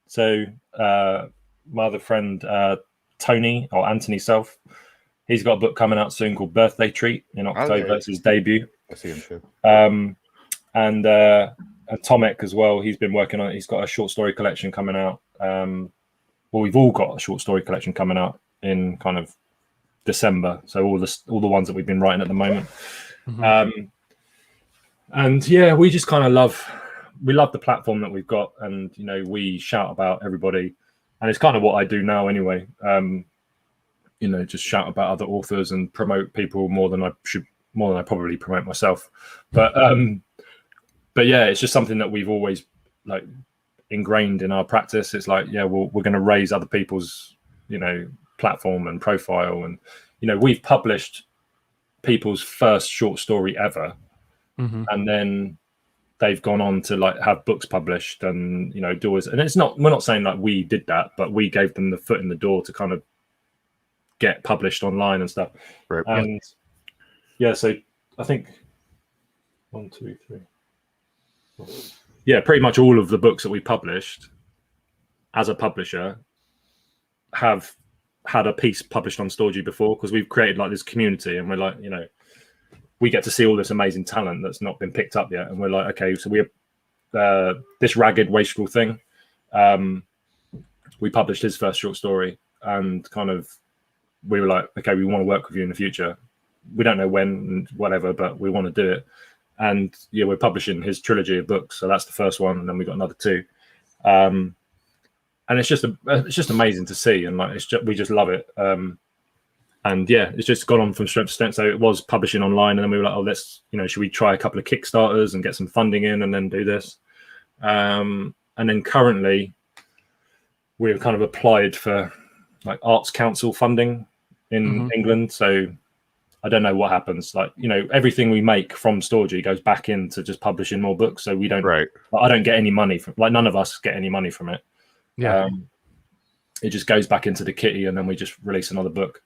So my other friend Tony or Anthony Self, he's got a book coming out soon called Birthday Treat in October. It's his debut. I see him too. And Tomek as well. He's been working on it. He's got a short story collection coming out. Well, we've all got a short story collection coming out in kind of December. So all the ones that we've been writing at the moment. Mm-hmm. And yeah, we just kind of love the platform that we've got, and we shout about everybody, and it's kind of what I do now anyway. Just shout about other authors and promote people more than I probably promote myself. But yeah, it's just something that we've always like ingrained in our practice. It's like, yeah, we're going to raise other people's platform and profile, and we've published people's first short story ever, and then they've gone on to like have books published and doors. And we're not saying like we did that, but we gave them the foot in the door to kind of get published online and stuff. Right. And yeah, so I think 1, 2, 3. Yeah, pretty much all of the books that we published as a publisher have had a piece published on Storgy before, because we've created like this community, and we're like, we get to see all this amazing talent that's not been picked up yet, and we're like, okay, so we have This Ragged Wastrel Thing. We published his first short story, and kind of we were like, okay, we want to work with you in the future. We don't know when and whatever, but we want to do it. And yeah, we're publishing his trilogy of books, so that's the first one, and then we got another 2. And it's just amazing to see, and like we just love it. And yeah, it's just gone on from strength to strength. So it was publishing online, and then we were like, oh, let's should we try a couple of Kickstarters and get some funding in, and then do this. And then currently, we've kind of applied for like Arts Council funding in England. So I don't know what happens. Like everything we make from Storgy goes back into just publishing more books. So we don't. Right. I don't get any money from. Like none of us get any money from it. Yeah. It just goes back into the kitty, and then we just release another book.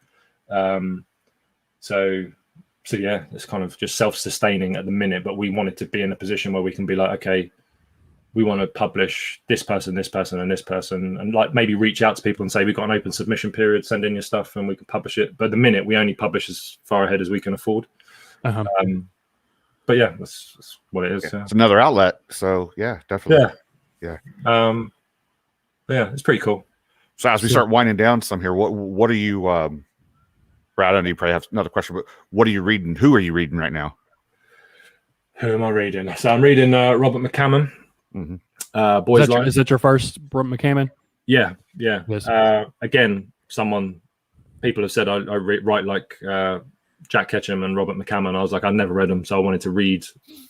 So yeah, it's kind of just self-sustaining at the minute, but we wanted to be in a position where we can be like, okay, we want to publish this person, and this person, and like maybe reach out to people and say, we've got an open submission period, send in your stuff and we can publish it. But at the minute, we only publish as far ahead as we can afford. But yeah, that's what it is. Yeah. It's another outlet. So yeah, definitely. Yeah. Yeah, it's pretty cool. So as we start winding down some here, what are you Brad, I know you probably have another question, but what are you reading? Who are you reading right now? Who am I reading? So I'm reading Robert McCammon. Mm-hmm. Boys Life. Is that your first McCammon? Yeah. Yes. Again, people have said I write like Jack Ketchum and Robert McCammon. I was like, I've never read them, so I wanted to read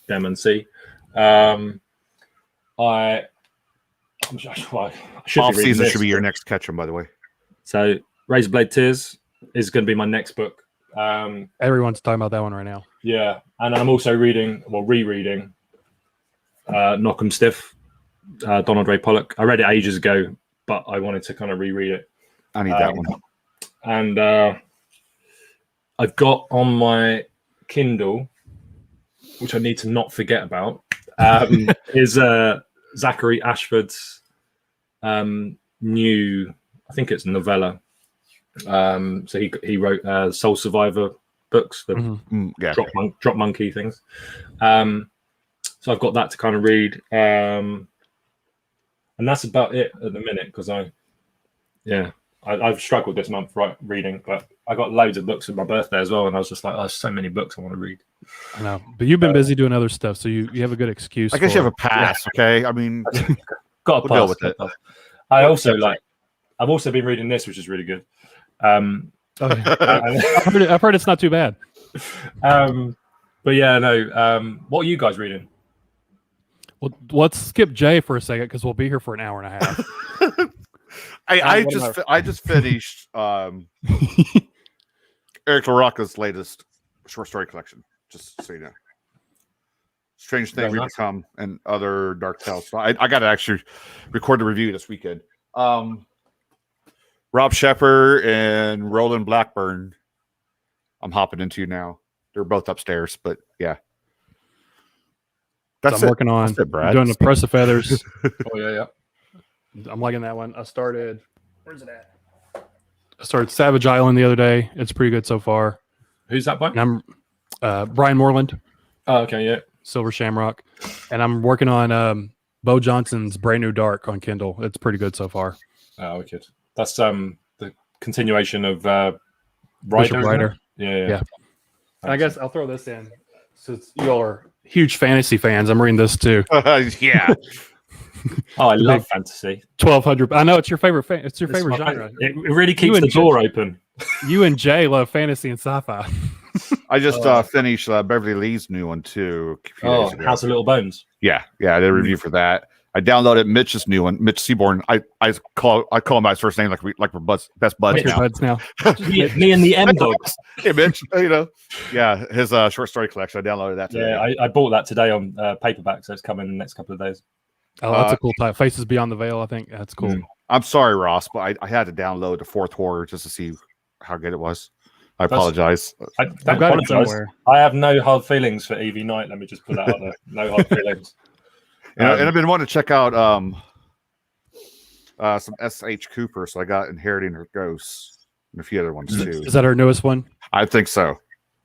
them and see. I should Off be season this, should be your next Ketchum, by the way. So Razorblade Tears is going to be my next book. Everyone's talking about that one right now. Yeah, and I'm also rereading Knock 'em Stiff, Donald Ray Pollock. I read it ages ago, but I wanted to kind of reread it. I need that one. And I've got on my Kindle, which I need to not forget about, is Zachary Ashford's new, I think it's novella. So he wrote Soul Survivor books, the Drop Monkey things. So I've got that to kind of read, and that's about it at the minute because I've struggled this month reading, but I got loads of books for my birthday as well, and I was just like, there's so many books I want to read. I know, but you've been busy doing other stuff, so you have a good excuse. I guess you have a pass, okay? I mean, got a pass with it. I've also been reading this, which is really good. I've heard it's not too bad. But yeah, no. What are you guys reading? Well, let's skip Jay for a second because we'll be here for an hour and a half. I just finished Eric LaRocca's latest short story collection. Just so you know, Strange Thing We Become and Other Dark Tales. So I got to actually record the review this weekend. Rob Shepard and Roland Blackburn. I'm hopping into now. They're both upstairs, but yeah. I'm working on doing the Press of Feathers. Oh yeah. I'm liking that one. Where's it at? I started Savage Island the other day. It's pretty good so far. Who's that by? And I'm Brian Moreland. Oh, okay, yeah. Silver Shamrock. And I'm working on Bo Johnson's Brand New Dark on Kindle. It's pretty good so far. Oh, wicked. That's the continuation of Rider. Yeah. And I guess I'll throw this in since you all are huge fantasy fans. I'm reading this too. Yeah. Oh, I love fantasy. 1200. I know it's your favorite. It's your favorite genre. It really keeps the door open. You and Jay love fantasy and sci-fi. I just finished Beverly Lee's new one too. House of Little Bones. Yeah. I did a review for that. I downloaded Mitch's new one, Mitch Seaborn. I call him by his first name like we're best buds now. Me and the M Dogs. Hey Mitch, his short story collection. I downloaded that today. Yeah, I bought that today on paperback, so it's coming in the next couple of days. Oh, that's a cool title. Faces Beyond the Veil. I think that's cool. I'm sorry, Ross, but I had to download the fourth horror just to see how good it was. I apologize. I've got it somewhere. I have no hard feelings for Evie Knight. Let me just put that out there. No hard feelings. And I've been wanting to check out some S.H. Cooper, so I got Inheriting Her Ghosts and a few other ones too. Is that her newest one? I think so.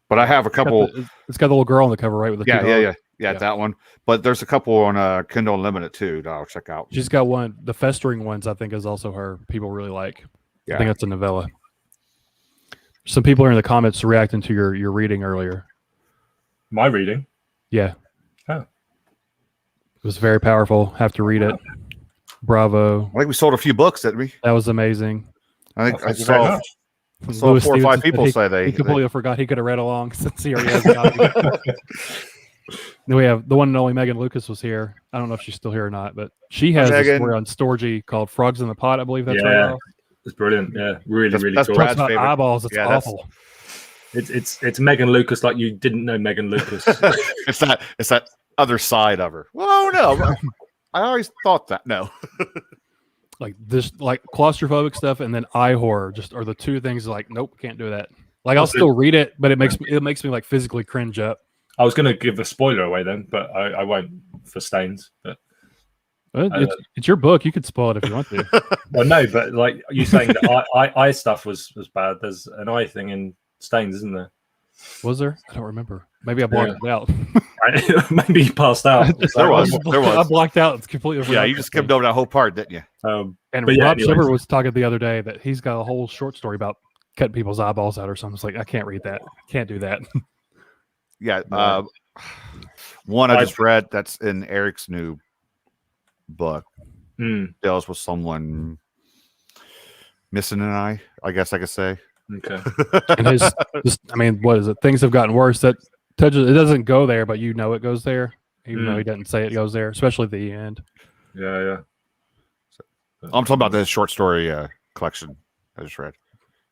But I have a couple. It's got the little girl on the cover, right? With the yeah, that one. But there's a couple on Kindle Unlimited too that I'll check out. She's got one. The Festering ones, I think, is also her. People really like. Yeah. I think that's a novella. Some people are in the comments reacting to your reading earlier. My reading? Yeah. Oh. It was very powerful. Have to read it. Bravo. I think we sold a few books, didn't we? That was amazing. I think I saw 4 or 5 people say he completely forgot he could have read along since he already has a copy. Then we have the one and only Megan Lucas was here. I don't know if she's still here or not, but she has a story on Storgy called Frogs in the Pot. I believe that's right. It's brilliant. Yeah, really that's cool. Brad's about eyeballs. It's awful. It's Megan Lucas like you didn't know Megan Lucas. it's that other side of her. Well, no, I always thought that. No, like this, like claustrophobic stuff, and then eye horror just are the two things. Like, nope, can't do that. Like, I'll still read it, but it makes me like physically cringe up. I was going to give a spoiler away then, but I won't for Stains. But it's your book. You could spoil it if you want to. Well, no, but like you saying that eye stuff was bad. There's an eye thing in Stains, isn't there? Was there? I don't remember. Maybe I blocked it out. Maybe you passed out. There was. I blocked out. It's completely. Yeah, you just skipped over that whole part, didn't you? And Rob Shepard was talking the other day that he's got a whole short story about cutting people's eyeballs out or something. It's like I can't read that. Can't do that. Yeah. One I just read that's in Eric's new book deals with someone missing an eye, I guess I could say. Okay. And I mean, what is it? Things have gotten worse. That touches. It doesn't go there, but you know it goes there, even though he doesn't say it goes there. Especially at the end. Yeah. I'm talking about the short story collection I just read.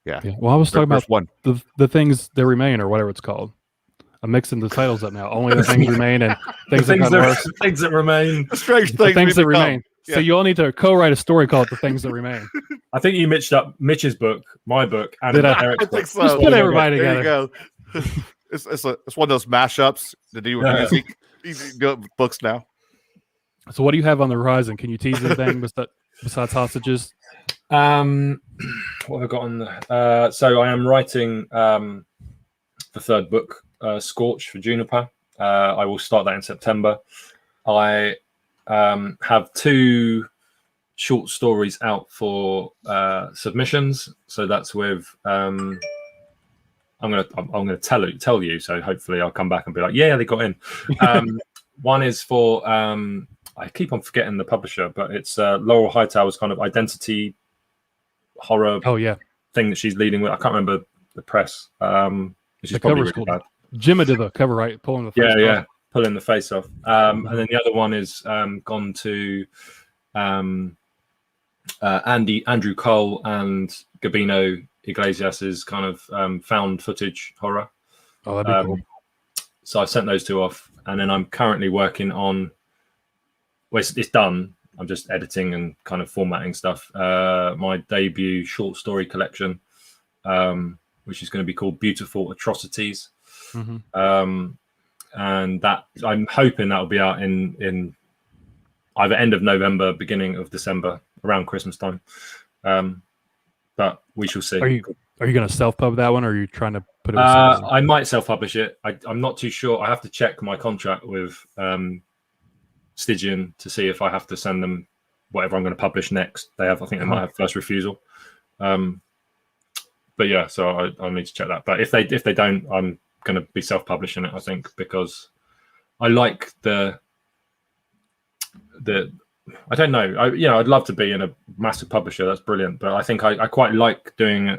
Yeah. Well, I was talking about one. the things that remain, or whatever it's called. I'm mixing the titles up now. Only the things remain and things that got worse. Things that remain. Strange The things, things that become. remain. Yeah. So you all need to co-write a story called "The Things That Remain." I think you mixed up Mitch's book, my book, and Did I? Eric's I book. think so. Just put everybody There together. you go. It's one of those mashups to do with music. Easy to do books now. So what do you have on the horizon? Can you tease anything besides hostages? What have I got on there? So I am writing the third book, Scorch for Juniper. I will start that in September. I have 2 short stories out for submissions. So that's with I'm gonna tell you. So hopefully I'll come back and be like, yeah, they got in. One is for I keep on forgetting the publisher, but it's Laurel Hightower's kind of identity horror thing that she's leading with. I can't remember the press. Which is probably really bad. Jimma did the cover, right? Pulling the face off. Pulling the face off. And then the other one is gone to Andrew Cole and Gabino Iglesias's kind of found footage horror. Oh, that'd be cool. So I sent those 2 off, and then I'm currently working on. Well, it's done. I'm just editing and kind of formatting stuff. My debut short story collection, which is going to be called Beautiful Atrocities. And that I'm hoping that will be out in either end of November, beginning of December, around Christmas time. But we shall see. Are you going to self-pub that one, or are you trying to put it? I might self-publish it. I'm not too sure. I have to check my contract with Stygian to see if I have to send them whatever I'm going to publish next. I think they might have first refusal. But yeah, so I need to check that. But if they don't, I'm going to be self-publishing it, I think, because I like the I don't know. I'd love to be in a massive publisher. That's brilliant. But I think I quite like doing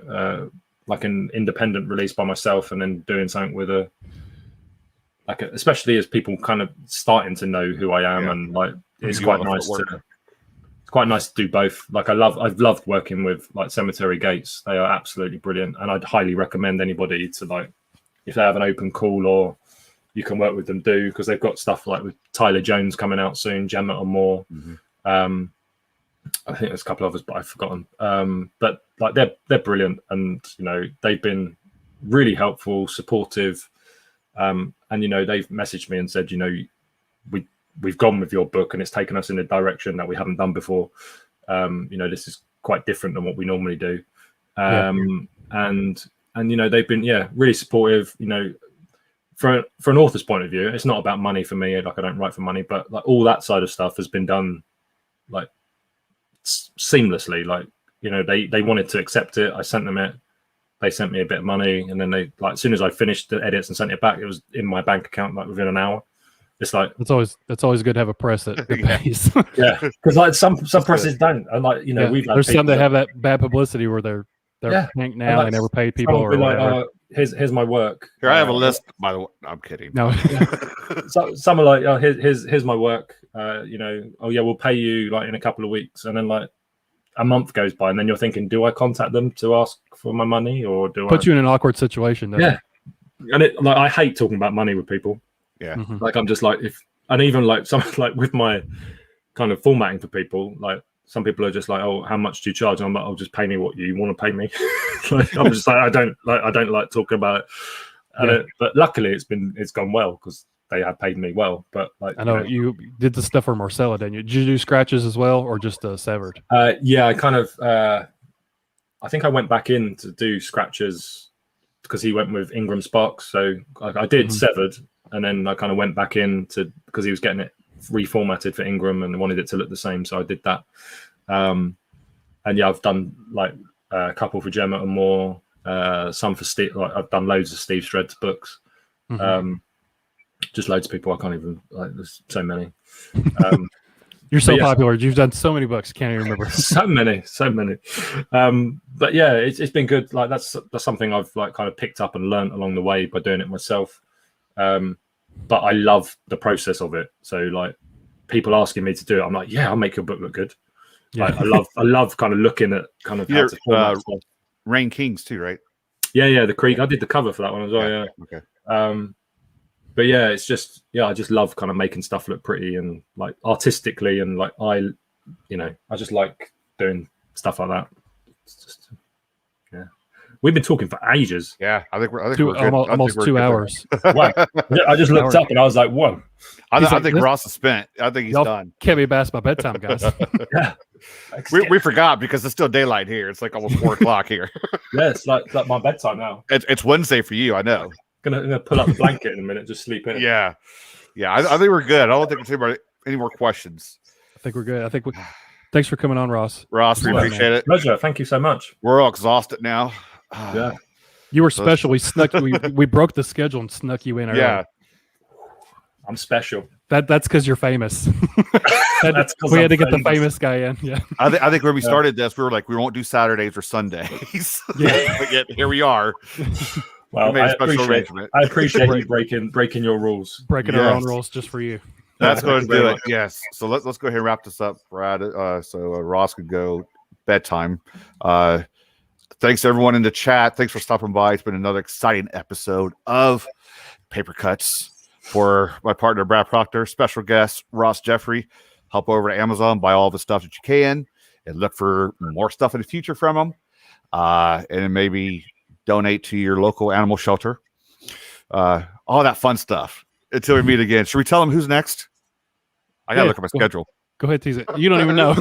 like an independent release by myself, and then doing something with especially as people kind of starting to know who I am, and like it's quite nice to do both. Like I've loved working with like Cemetery Gates. They are absolutely brilliant, and I'd highly recommend anybody to, like, if they have an open call or you can work with them, because they've got stuff like with Tyler Jones coming out soon, Gemma or more. I think there's a couple of others, but I've forgotten. But like they're brilliant, and they've been really helpful, supportive, and they've messaged me and said, we've gone with your book and it's taken us in a direction that we haven't done before. This is quite different than what we normally do. And they've been really supportive. For an author's point of view, it's not about money for me. Like, I don't write for money, but like all that side of stuff has been done like seamlessly. Like, they wanted to accept it. I sent them it. They sent me a bit of money, and then they, like, as soon as I finished the edits and sent it back, it was in my bank account like within an hour. It's like it's always good to have a press that pays. Yeah, because like some presses don't, and like we've had there's some that have that bad publicity where they're paying now, like, they never paid people or whatever. Here's my work. Here, I have a list. By the way, I'm kidding. No, so some are like, oh, here's my work. Oh yeah, we'll pay you like in a couple of weeks, and then like a month goes by, and then you're thinking, do I contact them to ask for my money, or do put you in an awkward situation? And it, like, I hate talking about money with people. Yeah, like I'm just like, and even like some, like with my kind of formatting for people, like some people are just like, oh, how much do you charge? And I'm like, oh, just pay me what you want to pay me. Like, I'm just like, I don't like talking about it. But luckily it's gone well, because they have paid me well. But like, I know you did the stuff for Marcella, didn't you? Did you do scratches as well, or just Severed? Yeah, I kind of I think I went back in to do scratches because he went with Ingram Sparks. So I did Severed, and then I kind of went back in because he was getting it reformatted for Ingram and wanted it to look the same. So I did that. And yeah, I've done like a couple for Gemma and more. some for Steve. Like, I've done loads of Steve Shred's books. Just loads of people. I can't even. Like, there's so many. You're so popular. You've done so many books. Can't even remember. so many. But yeah, it's been good. Like that's something I've like kind of picked up and learned along the way by doing it myself. But I love the process of it. So like people asking me to do it, I'm like, yeah, I'll make your book look good. Yeah. Like, I love kind of looking at kind of how to format stuff. Rain Kings too, right? Yeah, the Creek. I did the cover for that one as well. Yeah. Okay. But yeah, it's just I just love kind of making stuff look pretty and like artistically, and like I just like doing stuff like that. It's just we've been talking for ages. Yeah, I think we're good. Almost 2 hours. Wow. I just looked up and I was like, whoa. I think Ross is spent. I think he's done. Can't be past my bedtime, guys. Yeah. We forgot because it's still daylight here. It's like almost 4 o'clock here. Yeah, it's like my bedtime now. It's Wednesday for you, I know. Gonna pull up the blanket in a minute, just sleep in it. Yeah. I think we're good. I don't think there's any more questions. I think we're good. Thanks for coming on, Ross. We appreciate it. Pleasure. Thank you so much. We're all exhausted now. Yeah. You were special. We broke the schedule and snuck you in early. Yeah. I'm special. That's because you're famous. That's we had to get the famous guy in. Yeah. I think when we started this, we were like, we won't do Saturdays or Sundays. Yeah. But yet here we are. Well, I appreciate you breaking your rules. Breaking our own rules just for you. That's going to do it. Yes. So let's go ahead and wrap this up, Brad. So Ross could go bedtime. Thanks everyone in the chat. Thanks for stopping by. It's been another exciting episode of Paper Cuts. For my partner Brad Proctor, special guest Ross Jeffery. Hop over to Amazon, buy all the stuff that you can, and look for more stuff in the future from them. And maybe donate to your local animal shelter. All that fun stuff. Until we meet again. Should we tell them who's next? I gotta look at my schedule. Go ahead, tease it. You don't even know.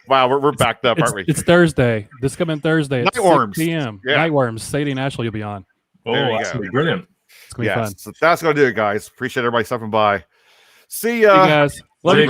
Wow, we're backed up, aren't we? It's Thursday. This coming Thursday at 6 p.m. Yeah. Nightworms. Sadie and Ashley will be on. Oh, that's gonna be brilliant. It's gonna be fun. So that's gonna do it, guys. Appreciate everybody stopping by. See ya. Hey guys. Love you.